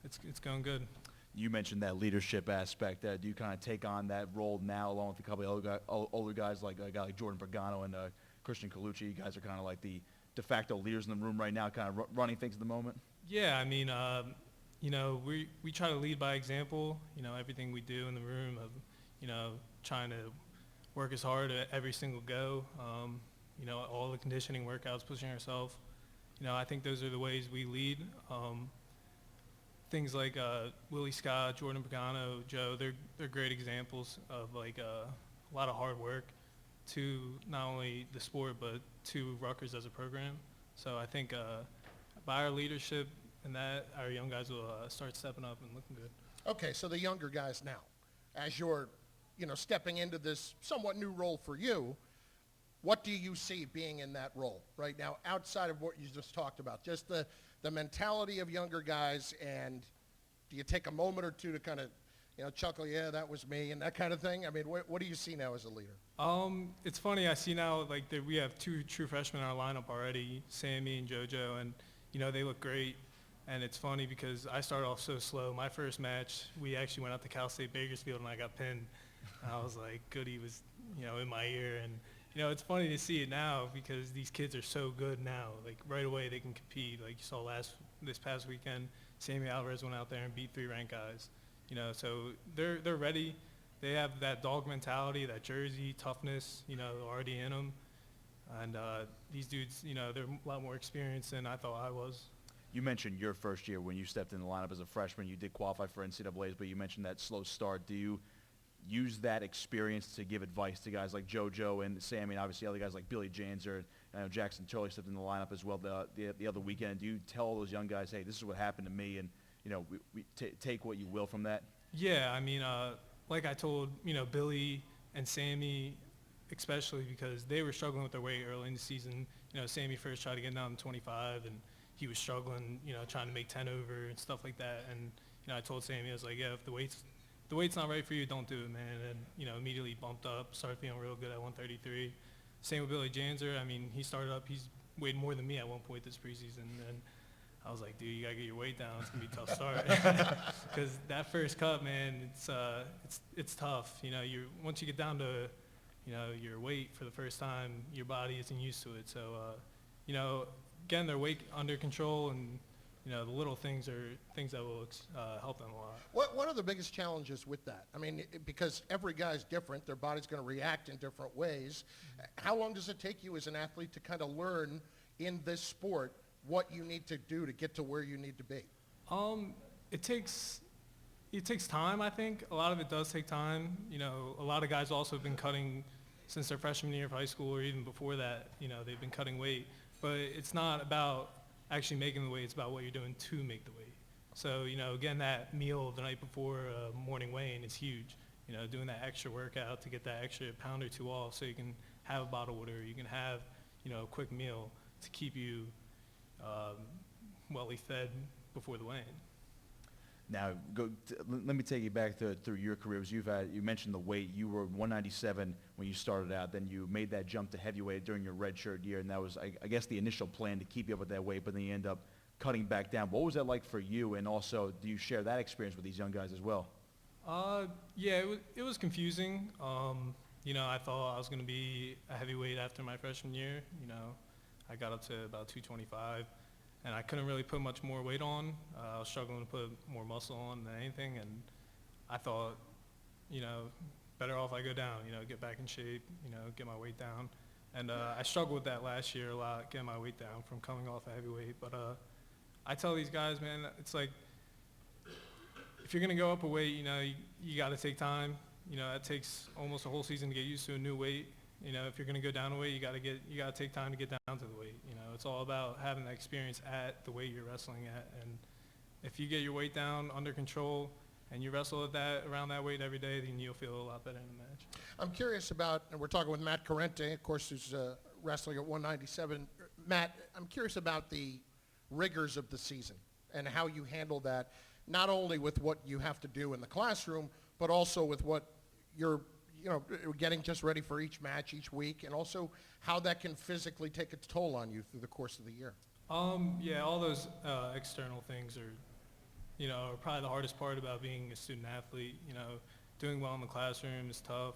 it's going good. You mentioned that leadership aspect. Do you kind of take on that role now along with a couple of older guys like a guy like Jordan Pagano and Christian Colucci? You guys are kind of like the de facto leaders in the room right now, kind of running things at the moment? Yeah, I mean, we try to lead by example, everything we do in the room of, trying to work as hard at every single go. All the conditioning workouts, pushing ourselves. I think those are the ways we lead. Things like Willie Scott, Jordan Pagano, Joe, they're great examples of like a lot of hard work to not only the sport but to Rutgers as a program. So I think by our leadership and that, our young guys will start stepping up and looking good. Okay, so the younger guys now, as you're, stepping into this somewhat new role for you, what do you see being in that role right now outside of what you just talked about? Just the mentality of younger guys, and do you take a moment or two to kind of, chuckle, yeah, that was me, and that kind of thing? I mean, what do you see now as a leader? It's funny. I see now like that we have 2 true freshmen in our lineup already, Sammy and JoJo, and they look great. And it's funny because I started off so slow. My first match, we actually went out to Cal State Bakersfield, and I got pinned. And I was like, Goody was, in my ear. And, it's funny to see it now because these kids are so good now. Like, right away they can compete. Like you saw this past weekend, Sammy Alvarez went out there and beat 3 ranked guys. So they're ready. They have that dog mentality, that Jersey toughness, already in them. And these dudes, they're a lot more experienced than I thought I was. You mentioned your first year when you stepped in the lineup as a freshman. You did qualify for NCAAs, but you mentioned that slow start. Do you use that experience to give advice to guys like JoJo and Sammy, and obviously other guys like Billy Janzer? I know Jackson Turley stepped in the lineup as well the other weekend. Do you tell those young guys, hey, this is what happened to me, and we take what you will from that? Yeah, I mean, like I told Billy and Sammy, especially because they were struggling with their weight early in the season. Sammy first tried to get down to 25, and he was struggling, trying to make 10 over and stuff like that. And I told Sammy, I was like, yeah, if the weight's not right for you, don't do it, man. And immediately bumped up, started feeling real good at 133. Same with Billy Janzer. I mean, he started up. He's weighed more than me at one point this preseason, and I was like, dude, you gotta get your weight down. It's gonna be a tough start because that first cut, man, it's tough. Once you get down to your weight for the first time, your body isn't used to it. So getting their weight under control and the little things are things that will help them a lot. What are the biggest challenges with that? I mean, because every guy's different, their body's going to react in different ways. How long does it take you as an athlete to kind of learn in this sport what you need to do to get to where you need to be? It takes time, I think. A lot of it does take time. A lot of guys also have been cutting since their freshman year of high school or even before that. They've been cutting weight. But it's not about actually making the weight. It's about what you're doing to make the weight. So, again, that meal the night before morning weigh-in is huge. Doing that extra workout to get that extra pound or 2 off so you can have a bottle of water. You can have, a quick meal to keep you well fed before the weigh-in. Now, let me take you back through your careers. You mentioned the weight. You were 197 when you started out. Then you made that jump to heavyweight during your redshirt year, and that was, I guess, the initial plan to keep you up at that weight. But then you end up cutting back down. What was that like for you? And also, do you share that experience with these young guys as well? Yeah, it was confusing. I thought I was going to be a heavyweight after my freshman year. I got up to about 225. And I couldn't really put much more weight on. I was struggling to put more muscle on than anything. And I thought, better off I go down, get back in shape, get my weight down. And I struggled with that last year a lot, getting my weight down from coming off a heavyweight. But I tell these guys, man, it's like if you're going to go up a weight, you got to take time. It takes almost a whole season to get used to a new weight. If you're going to go down a weight, you got to take time to get down to the weight. It's all about having that experience at the weight you're wrestling at. And if you get your weight down under control and you wrestle at around that weight every day, then you'll feel a lot better in the match. I'm curious about, and we're talking with Matt Corrente, of course, who's wrestling at 197. Matt, I'm curious about the rigors of the season and how you handle that, not only with what you have to do in the classroom, but also with what you're getting just ready for each match each week, and also how that can physically take its toll on you through the course of the year. Yeah, all those external things are probably the hardest part about being a student athlete. Doing well in the classroom is tough.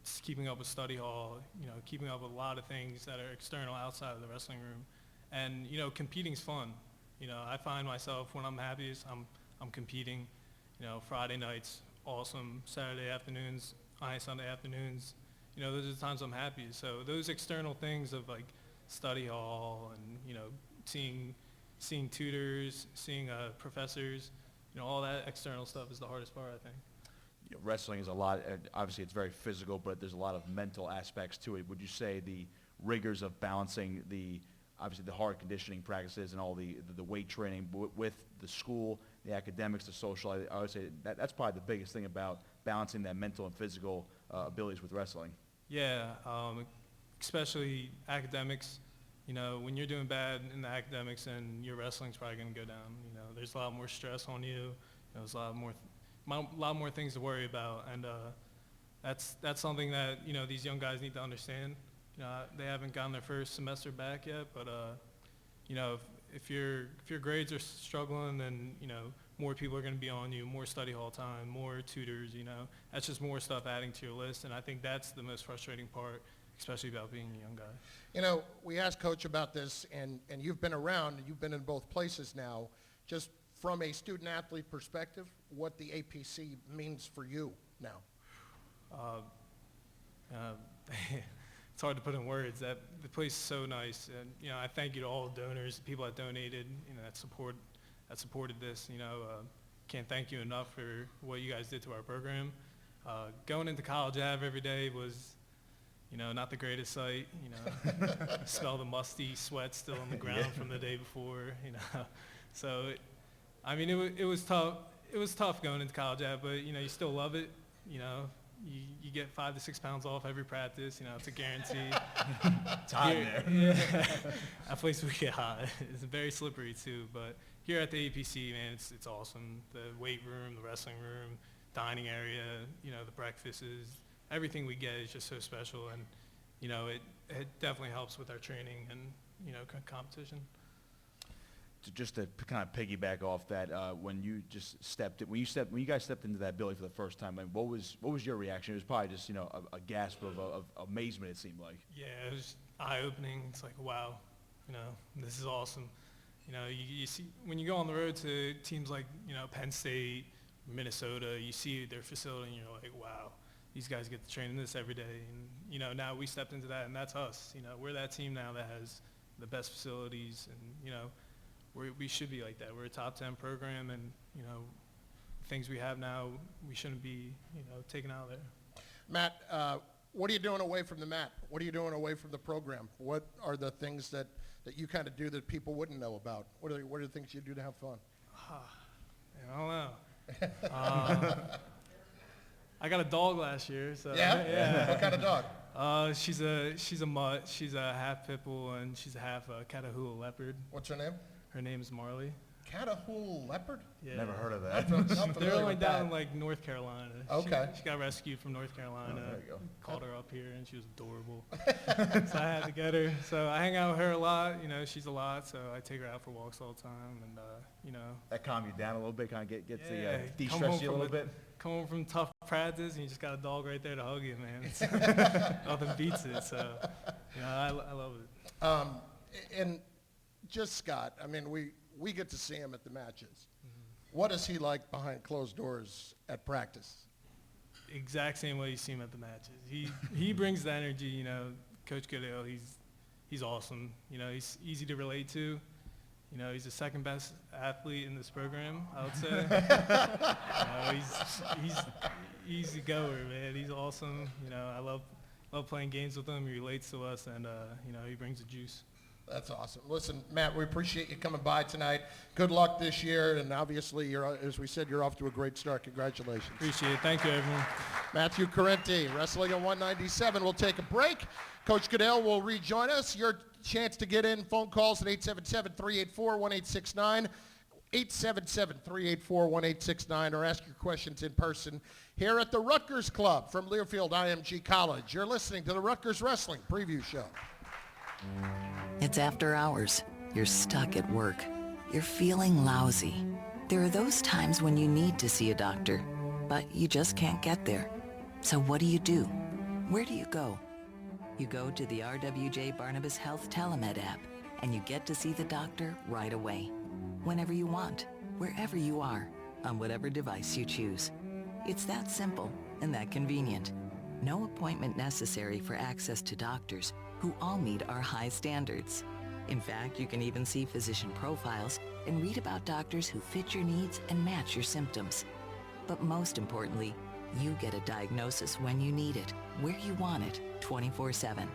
Just keeping up with study hall, keeping up with a lot of things that are external outside of the wrestling room. And, competing's fun. I find myself when I'm happiest, I'm competing. Friday nights, awesome. Saturday afternoons, Sunday afternoons, those are the times I'm happy. So those external things of like study hall and, seeing tutors, seeing professors, all that external stuff is the hardest part, I think. Wrestling is a lot, obviously it's very physical, but there's a lot of mental aspects to it. Would you say the rigors of balancing obviously the hard conditioning practices and all the weight training with the school, the academics, the social, I would say that's probably the biggest thing about balancing that mental and physical abilities with wrestling? Yeah, especially academics. When you're doing bad in the academics, and your wrestling's probably going to go down. There's a lot more stress on you. There's a lot more things to worry about, and that's something that these young guys need to understand. They haven't gotten their first semester back yet, but if your grades are struggling, then more people are going to be on you, more study hall time, more tutors. That's just more stuff adding to your list, and I think that's the most frustrating part, especially about being a young guy. We asked Coach about this, and you've been around, and you've been in both places now. Just from a student-athlete perspective, what the APC means for you now? It's hard to put in words. The place is so nice, and I thank you to all the donors, the people that donated, that supported this. Can't thank you enough for what you guys did to our program. Going into College Ave every day was, not the greatest sight. Smell the musty sweat still on the ground from the day before. So, it was tough. It was tough going into College Ave, but you still love it. You get 5 to 6 pounds off every practice. It's a guarantee. It's hot in there. Yeah. That place would get hot. It's very slippery too. But here at the APC, man, it's awesome. The weight room, the wrestling room, dining area, the breakfasts, everything we get is just so special. And it definitely helps with our training and competition. Just to kind of piggyback off that, when you guys stepped into that building for the first time, what was your reaction? It was probably just a gasp of amazement. It seemed like. Yeah, it was eye-opening. It's like, wow, this is awesome. You see when you go on the road to teams like Penn State, Minnesota, you see their facility and you're like, wow, these guys get to train in this every day. And now we stepped into that, and that's us. We're that team now that has the best facilities, and we should be like that. We're a top 10 program, and things we have now, we shouldn't be taken out of there. Matt, what are you doing away from the mat? What are you doing away from the program? What are the things that you kind of do that people wouldn't know about? What are the things you do to have fun? I don't know. I got a dog last year. So yeah? What kind of dog? She's a mutt. She's a half pit bull, and she's a half Catahoula leopard. What's her name? Her name's Marley. Catahoula leopard? Yeah. Never heard of that. They're only down in North Carolina. Okay. She got rescued from North Carolina. Oh, there you go. Called her up here, and she was adorable. So I had to get her. So I hang out with her a lot. She's a lot. So I take her out for walks all the time, and That calm you down a little bit, kind of gets the de-stress you a little bit. Come home from tough practice, and you just got a dog right there to hug you, man. Nothing beats it. So I love it. And just Scott, we get to see him at the matches. Mm-hmm. What is he like behind closed doors at practice? Exact same way you see him at the matches. He brings the energy. Coach Goodale, he's awesome. He's easy to relate to. He's the second best athlete in this program, I would say. He's easy goer, man. He's awesome. I love playing games with him. He relates to us, and he brings the juice. That's awesome. Listen, Matt, we appreciate you coming by tonight. Good luck this year, and obviously, as we said, you're off to a great start. Congratulations. Appreciate it. Thank you, everyone. Matthew Correnti, wrestling at 197. We'll take a break. Coach Goodale will rejoin us. Your chance to get in. Phone calls at 877-384-1869, 877-384-1869, or ask your questions in person here at the Rutgers Club from Learfield IMG College. You're listening to the Rutgers Wrestling Preview Show. It's after hours. You're stuck at work. You're feeling lousy. There are those times when you need to see a doctor, but you just can't get there. So what do? Where do you go? You go to the RWJ Barnabas Health Telemed app, and you get to see the doctor right away. Whenever you want, wherever you are, on whatever device you choose. It's that simple and that convenient. No appointment necessary for access to doctors who all meet our high standards. In fact, you can even see physician profiles and read about doctors who fit your needs and match your symptoms. But most importantly, you get a diagnosis when you need it, where you want it, 24/7.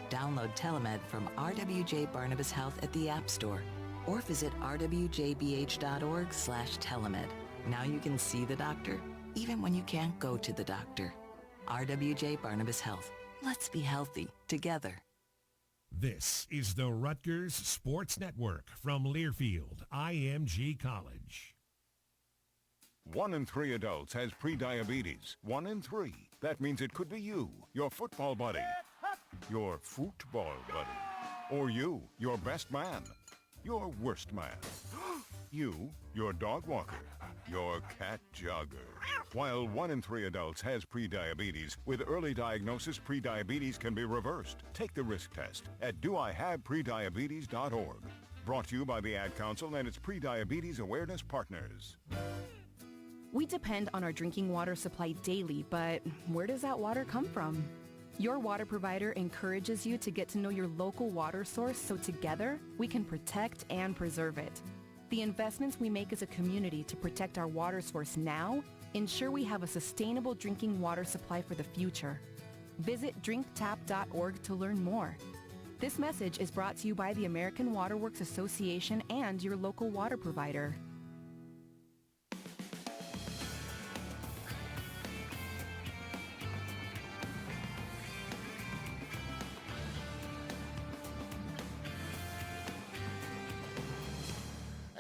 Download Telemed from RWJ Barnabas Health at the App Store or visit rwjbh.org/telemed. Now you can see the doctor even when you can't go to the doctor. RWJ Barnabas Health. Let's be healthy together. This is the Rutgers Sports Network from Learfield, IMG College. 1 in 3 adults has prediabetes. 1 in 3. That means it could be you, your football buddy, your football buddy, or you, your best man, your worst man, you, your dog walker, your cat jogger. While 1 in 3 adults has prediabetes, with early diagnosis, prediabetes can be reversed. Take the risk test at doihaveprediabetes.org. Brought to you by the Ad Council and its prediabetes awareness partners. We depend on our drinking water supply daily, but where does that water come from? Your water provider encourages you to get to know your local water source so together we can protect and preserve it. The investments we make as a community to protect our water source now ensure we have a sustainable drinking water supply for the future. Visit drinktap.org to learn more. This message is brought to you by the American Water Works Association and your local water provider.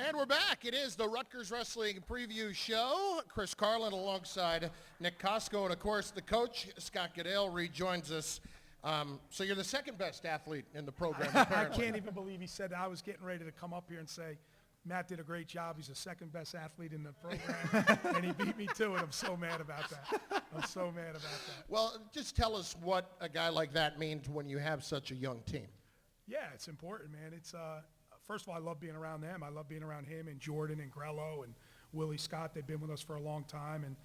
And we're back. It is the Rutgers Wrestling Preview Show. Chris Carlin alongside Nick Kosko. And, of course, the coach, Scott Goodale, rejoins us. So you're the second best athlete in the program, apparently. I can't even believe he said that. I was getting ready to come up here and say, Matt did a great job. He's the second best athlete in the program. And he beat me to it. I'm so mad about that. Well, just tell us what a guy like that means when you have such a young team. Yeah, it's important, man. It's first of all, I love being around them. I love being around him and Jordan and Grello and Willie Scott. They've been with us for a long time,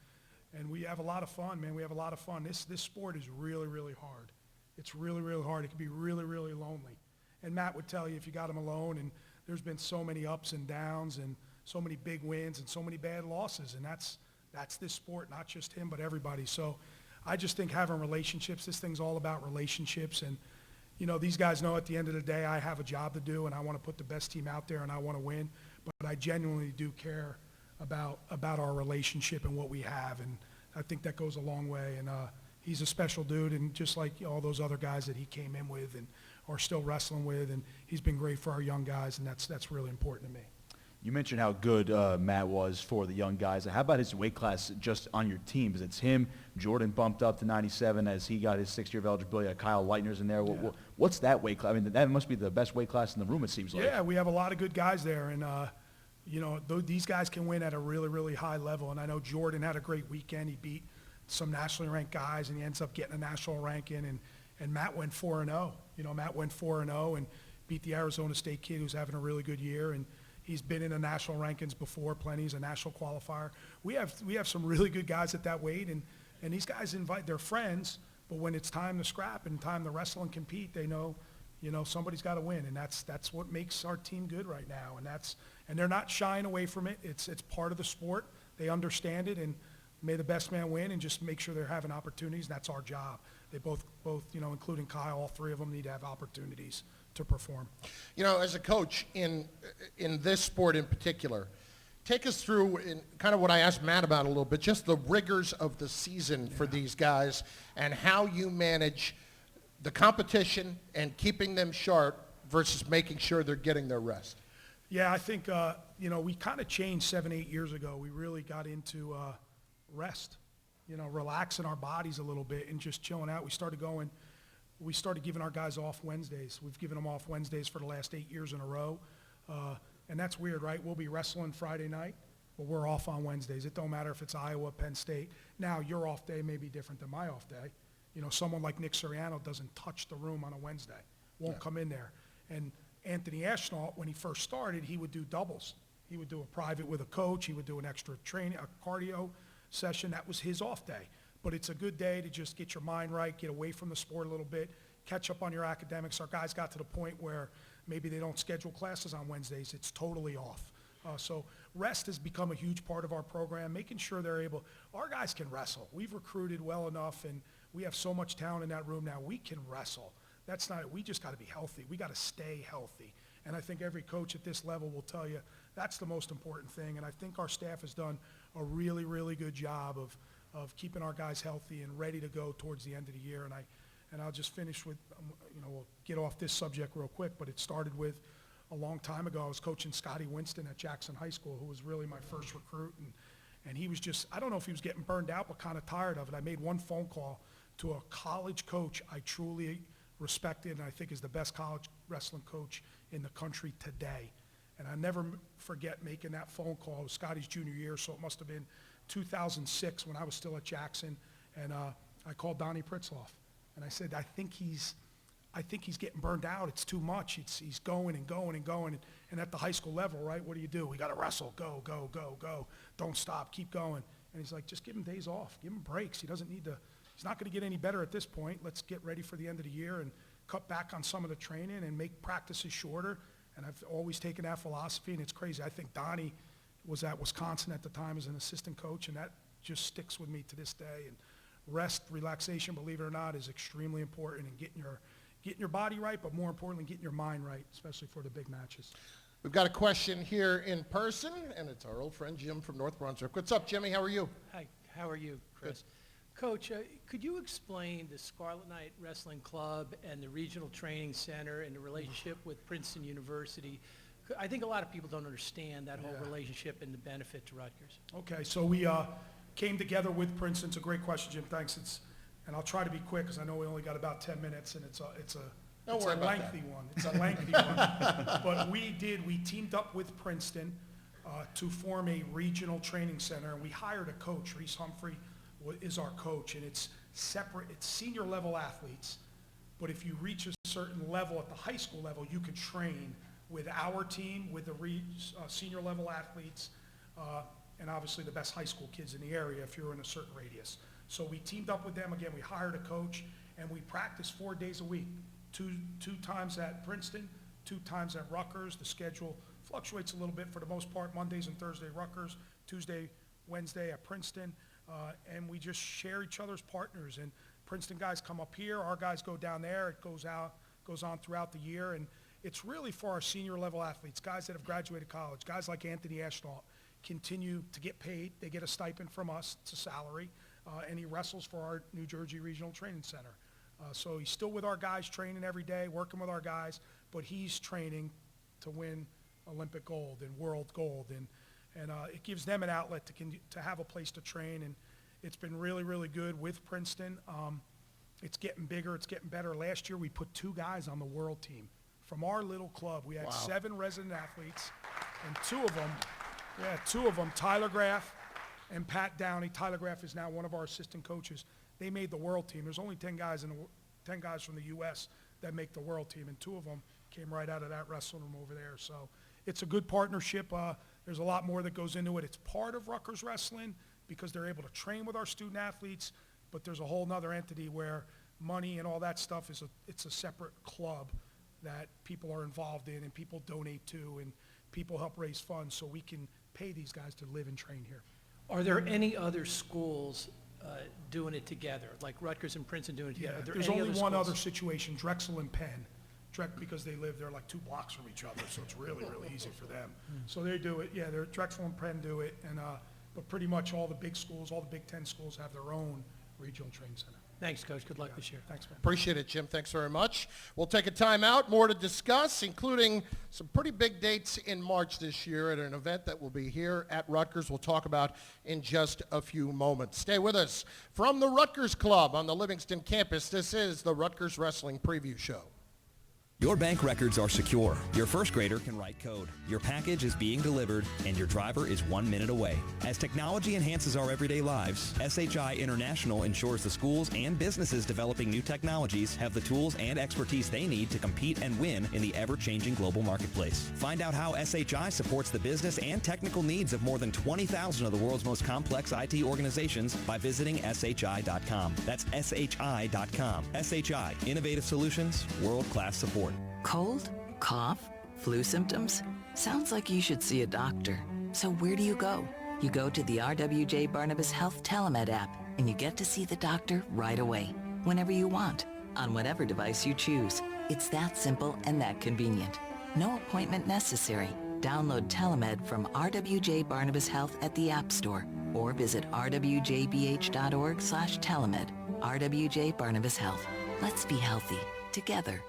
and we have a lot of fun, man. We have a lot of fun. This sport is really, really hard. It's really, really hard. It can be really, really lonely. And Matt would tell you if you got him alone, and there's been so many ups and downs and so many big wins and so many bad losses, and that's this sport, not just him, but everybody. So I just think having relationships, this thing's all about relationships, and you know, these guys know at the end of the day I have a job to do and I want to put the best team out there and I want to win, but I genuinely do care about our relationship and what we have, and I think that goes a long way. And he's a special dude, and just like all those other guys that he came in with and are still wrestling with, and he's been great for our young guys, and that's really important to me. You mentioned how good Matt was for the young guys. How about his weight class just on your team? Because it's him, Jordan bumped up to 97 as he got his 6th year of eligibility. Kyle Leitner's in there. Yeah. What's that weight class? I mean, that must be the best weight class in the room, it seems like. Yeah, we have a lot of good guys there. And, you know, these guys can win at a really, really high level. And I know Jordan had a great weekend. He beat some nationally ranked guys, and he ends up getting a national ranking. And Matt went 4-0. You know, Matt went 4-0 and beat the Arizona State kid who's having a really good year. And he's been in the national rankings before, plenty. He's a national qualifier. We have some really good guys at that weight, and these guys invite their friends, but when it's time to scrap and time to wrestle and compete, they know, you know, somebody's got to win, and that's what makes our team good right now, and they're not shying away from it. It's part of the sport. They understand it, and may the best man win, and just make sure they're having opportunities. That's our job. They both, you know, including Kyle, all three of them need to have opportunities to perform. You know, as a coach in this sport in particular, take us through in kind of what I asked Matt about a little bit, just the rigors of the season for these guys and how you manage the competition and keeping them sharp versus making sure they're getting their rest. Yeah, I think, you know, we kind of changed 7-8 years ago. We really got into rest, you know, relaxing our bodies a little bit and just chilling out. We started giving our guys off Wednesdays. We've given them off Wednesdays for the last 8 years in a row. And that's weird, right? We'll be wrestling Friday night, but we're off on Wednesdays. It don't matter if it's Iowa, Penn State. Now, your off day may be different than my off day. You know, someone like Nick Sirianno doesn't touch the room on a Wednesday, won't come in there. And Anthony Ashnault, when he first started, he would do doubles. He would do a private with a coach. He would do an extra training, a cardio session. That was his off day. but it's a good day to just get your mind right, get away from the sport a little bit, catch up on your academics. Our guys got to the point where maybe they don't schedule classes on Wednesdays. It's totally off. So rest has become a huge part of our program, making sure they're able. Our guys can wrestle. We've recruited well enough, and we have so much talent in that room now. We can wrestle. That's not it. We just got to be healthy. We got to stay healthy. And I think every coach at this level will tell you that's the most important thing. And I think our staff has done a really, really good job of keeping our guys healthy and ready to go towards the end of the year. And I'll just finish with, we'll get off this subject real quick, but it started with a long time ago. I was coaching Scotty Winston at Jackson High School, who was really my first recruit. And he was just, I don't know if he was getting burned out, but kind of tired of it. I made one phone call to a college coach I truly respected and I think is the best college wrestling coach in the country today. And I never forget making that phone call. It was Scotty's junior year, so it must have been 2006 when I was still at Jackson. And I called Donnie Pritzloff. And I said, I think he's getting burned out. It's too much. He's going and going and going. And at the high school level, right, what do? We got to wrestle. Go, go, go, go. Don't stop. Keep going. And he's like, just give him days off. Give him breaks. He doesn't need to. He's not going to get any better at this point. Let's get ready for the end of the year and cut back on some of the training and make practices shorter. And I've always taken that philosophy, and it's crazy. I think Donnie was at Wisconsin at the time as an assistant coach, and that just sticks with me to this day. And rest, relaxation, believe it or not, is extremely important in getting your body right, but more importantly, getting your mind right, especially for the big matches. We've got a question here in person, and it's our old friend Jim from North Brunswick. What's up, Jimmy? How are you? Hi, how are you, Chris? Good. Coach, could you explain the Scarlet Knight Wrestling Club and the Regional Training Center and the relationship with Princeton University? I think a lot of people don't understand that whole relationship and the benefit to Rutgers. Okay, so we came together with Princeton. It's a great question, Jim. Thanks. And I'll try to be quick because I know we only got about 10 minutes, and it's a lengthy one. It's a lengthy one. But we teamed up with Princeton to form a regional training center, and we hired a coach. Reese Humphrey is our coach, and it's separate. It's senior level athletes, but if you reach a certain level at the high school level, you can train with our team, with the senior level athletes, and obviously the best high school kids in the area if you're in a certain radius. So we teamed up with them. Again, we hired a coach, and we practice 4 days a week, two times at Princeton, 2 times at Rutgers. The schedule fluctuates a little bit. For the most part, Mondays and Thursday Rutgers, Tuesday, Wednesday at Princeton. And we just share each other's partners. And Princeton guys come up here, our guys go down there. It goes on throughout the year. And it's really for our senior level athletes, guys that have graduated college, guys like Anthony Ashnault continue to get paid. They get a stipend from us. It's a salary. And he wrestles for our New Jersey Regional Training Center. So he's still with our guys, training every day, working with our guys, but he's training to win Olympic gold and world gold. And it gives them an outlet to have a place to train, and it's been really, really good with Princeton. It's getting bigger. It's getting better. Last year, we put 2 guys on the world team. From our little club, we had 7 resident athletes, and 2 of them, Tyler Graff and Pat Downey. Tyler Graff is now one of our assistant coaches. They made the world team. There's only 10 guys from the U.S. that make the world team, and 2 of them came right out of that wrestling room over there. So it's a good partnership. There's a lot more that goes into it. It's part of Rutgers Wrestling because they're able to train with our student athletes, but there's a whole nother entity where money and all that stuff it's a separate club that people are involved in and people donate to and people help raise funds so we can pay these guys to live and train here. Are there any other schools doing it together, like Rutgers and Princeton doing it together? There's only one other situation, Drexel and Penn. Because they live, they're like 2 blocks from each other, so it's really, really easy for them. So they do it. Yeah, Drexel and Penn do it, and but pretty much all the big schools, all the Big Ten schools have their own regional training center. Thanks, Coach. Good luck this year. Thanks, man. Appreciate it, Jim. Thanks very much. We'll take a time out. More to discuss, including some pretty big dates in March this year at an event that will be here at Rutgers. We'll talk about in just a few moments. Stay with us. From the Rutgers Club on the Livingston campus, this is the Rutgers Wrestling Preview Show. Your bank records are secure. Your first grader can write code. Your package is being delivered, and your driver is 1 minute away. As technology enhances our everyday lives, SHI International ensures the schools and businesses developing new technologies have the tools and expertise they need to compete and win in the ever-changing global marketplace. Find out how SHI supports the business and technical needs of more than 20,000 of the world's most complex IT organizations by visiting SHI.com. That's SHI.com. SHI, innovative solutions, world-class support. Cold? Cough? Flu symptoms? Sounds like you should see a doctor. So where do you go? You go to the RWJ Barnabas Health Telemed app, and you get to see the doctor right away, whenever you want, on whatever device you choose. It's that simple and that convenient. No appointment necessary. Download Telemed from RWJ Barnabas Health at the App Store or visit rwjbh.org/telemed. RWJ Barnabas Health. Let's be healthy together.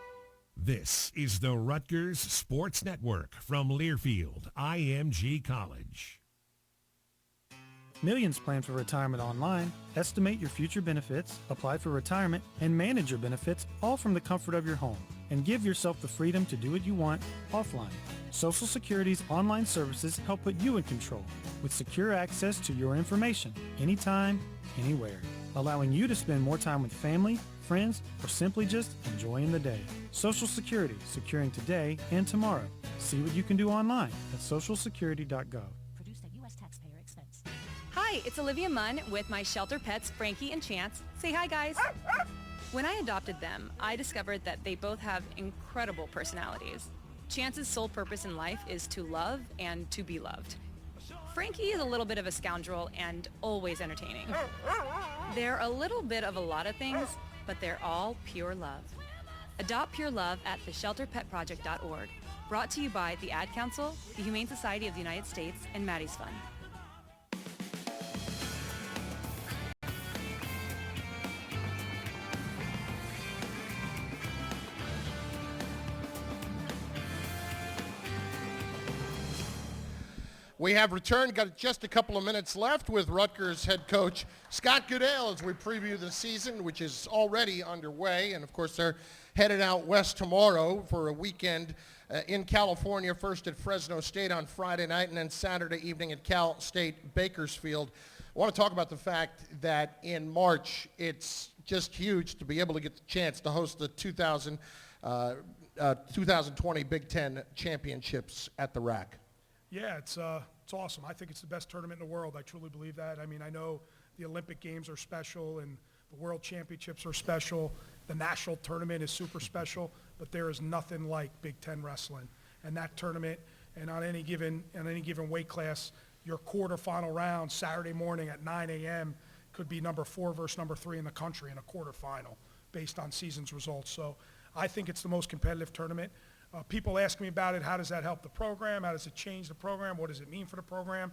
This is the Rutgers Sports Network from Learfield, IMG College. Millions plan for retirement online. Estimate your future benefits, apply for retirement, and manage your benefits all from the comfort of your home. And give yourself the freedom to do what you want offline. Social Security's online services help put you in control with secure access to your information anytime, anywhere, allowing you to spend more time with family, friends, or simply just enjoying the day. Social Security, securing today and tomorrow. See what you can do online at socialsecurity.gov. Produced at U.S. taxpayer expense. Hi, it's Olivia Munn with my shelter pets, Frankie and Chance. Say hi, guys. When I adopted them, I discovered that they both have incredible personalities. Chance's sole purpose in life is to love and to be loved. Frankie is a little bit of a scoundrel and always entertaining. They're a little bit of a lot of things, but they're all pure love. Adopt pure love at theshelterpetproject.org. Brought to you by the Ad Council, the Humane Society of the United States, and Maddie's Fund. We have returned, got just a couple of minutes left with Rutgers head coach Scott Goodale as we preview the season, which is already underway. And, of course, they're headed out west tomorrow for a weekend in California, first at Fresno State on Friday night and then Saturday evening at Cal State Bakersfield. I want to talk about the fact that in March it's just huge to be able to get the chance to host the 2020 Big Ten Championships at the RAC. Yeah, it's awesome. I think it's the best tournament in the world. I truly believe that. I mean, I know the Olympic Games are special and the World Championships are special. The national tournament is super special, but there is nothing like Big Ten wrestling. And that tournament, and on any given weight class, your quarterfinal round Saturday morning at 9 a.m. could be number 4 versus number 3 in the country in a quarterfinal based on season's results. So I think it's the most competitive tournament. People ask me about it. How does that help the program? How does it change the program? What does it mean for the program?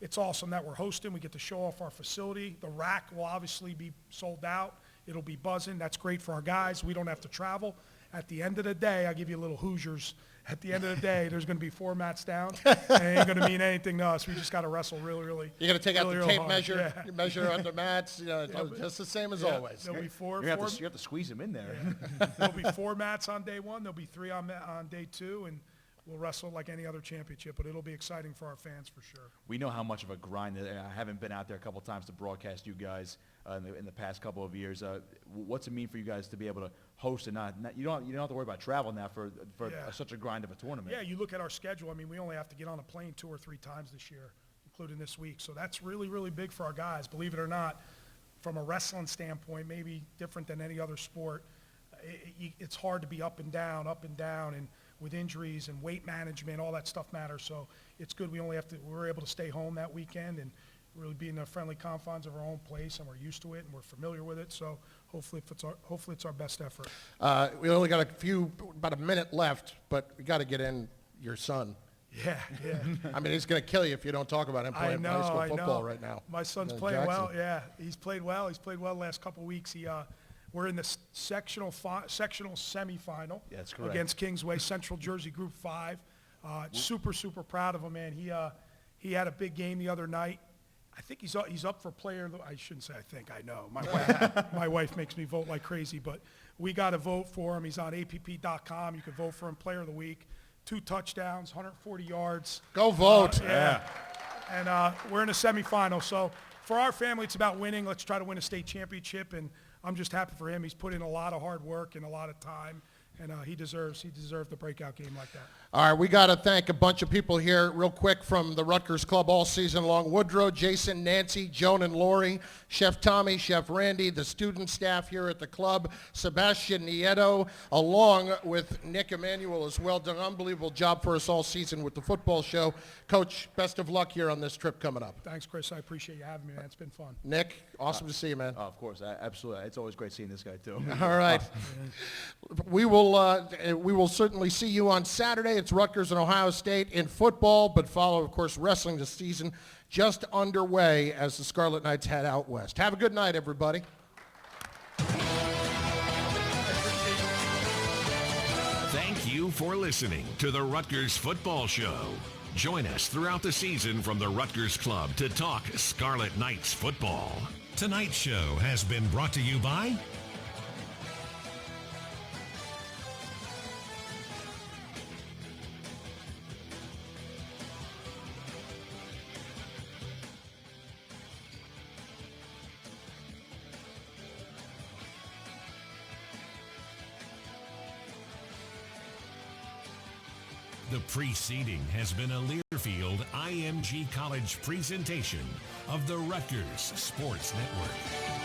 It's awesome that we're hosting. We get to show off our facility. The RAC will obviously be sold out. It'll be buzzing. That's great for our guys. We don't have to travel. At the end of the day, I'll give you a little Hoosiers. At the end of the day, there's going to be 4 mats down. And it ain't going to mean anything to us. We just got to wrestle really. You're going to take out the tape hard. measure, Yeah. you measure on the mats, just the same as always. There'll be four. You have to squeeze them in there. Yeah. There'll be 4 mats on day 1. There'll be 3 on day 2, and we'll wrestle like any other championship. But it'll be exciting for our fans for sure. We know how much of a grind. I haven't been out there a couple of times to broadcast you guys in the past couple of years. What's it mean for you guys to be able to host and you don't have to worry about travel now for such a grind of a tournament? Yeah, you look at our schedule. I mean, we only have to get on a plane 2 or 3 times this year, including this week. So that's really, really big for our guys. Believe it or not, from a wrestling standpoint, maybe different than any other sport. It's hard to be up and down, and with injuries and weight management, all that stuff matters. So it's good we're able to stay home that weekend and really be in the friendly confines of our own place, and we're used to it and we're familiar with it. So hopefully it's our best effort. We only got about a minute left, but we got to get in your son. Yeah. I mean, he's going to kill you if you don't talk about him playing high school football right now. My son's playing well. Yeah, he's played well. He's played well the last couple of weeks. We're in the sectional semifinal. Yeah, that's correct. Against Kingsway, Central Jersey Group 5. Super proud of him, man. He had a big game the other night. I think he's up for player. I shouldn't say I think. I know. My wife makes me vote like crazy, but we got to vote for him. He's on APP.com. You can vote for him, Player of the Week. 2 touchdowns, 140 yards. Go vote. Yeah. And we're in a semifinal. So for our family, it's about winning. Let's try to win a state championship. And I'm just happy for him. He's put in a lot of hard work and a lot of time. And he deserved the breakout game like that. All right, we got to thank a bunch of people here real quick from the Rutgers Club all season long. Woodrow, Jason, Nancy, Joan and Lori, Chef Tommy, Chef Randy, the student staff here at the club, Sebastian Nieto, along with Nick Emanuel as well. Done an unbelievable job for us all season with the football show. Coach, best of luck here on this trip coming up. Thanks, Chris. I appreciate you having me, man. It's been fun. Nick, awesome to see you, man. Oh, of course, absolutely. It's always great seeing this guy, too. All right. We will certainly see you on Saturday. It's Rutgers and Ohio State in football, but follow, of course, wrestling. The season just underway as the Scarlet Knights head out west. Have a good night, everybody. Thank you for listening to the Rutgers Football Show. Join us throughout the season from the Rutgers Club to talk Scarlet Knights football. Tonight's show has been brought to you by The preceding has been a Learfield IMG College presentation of the Rutgers Sports Network.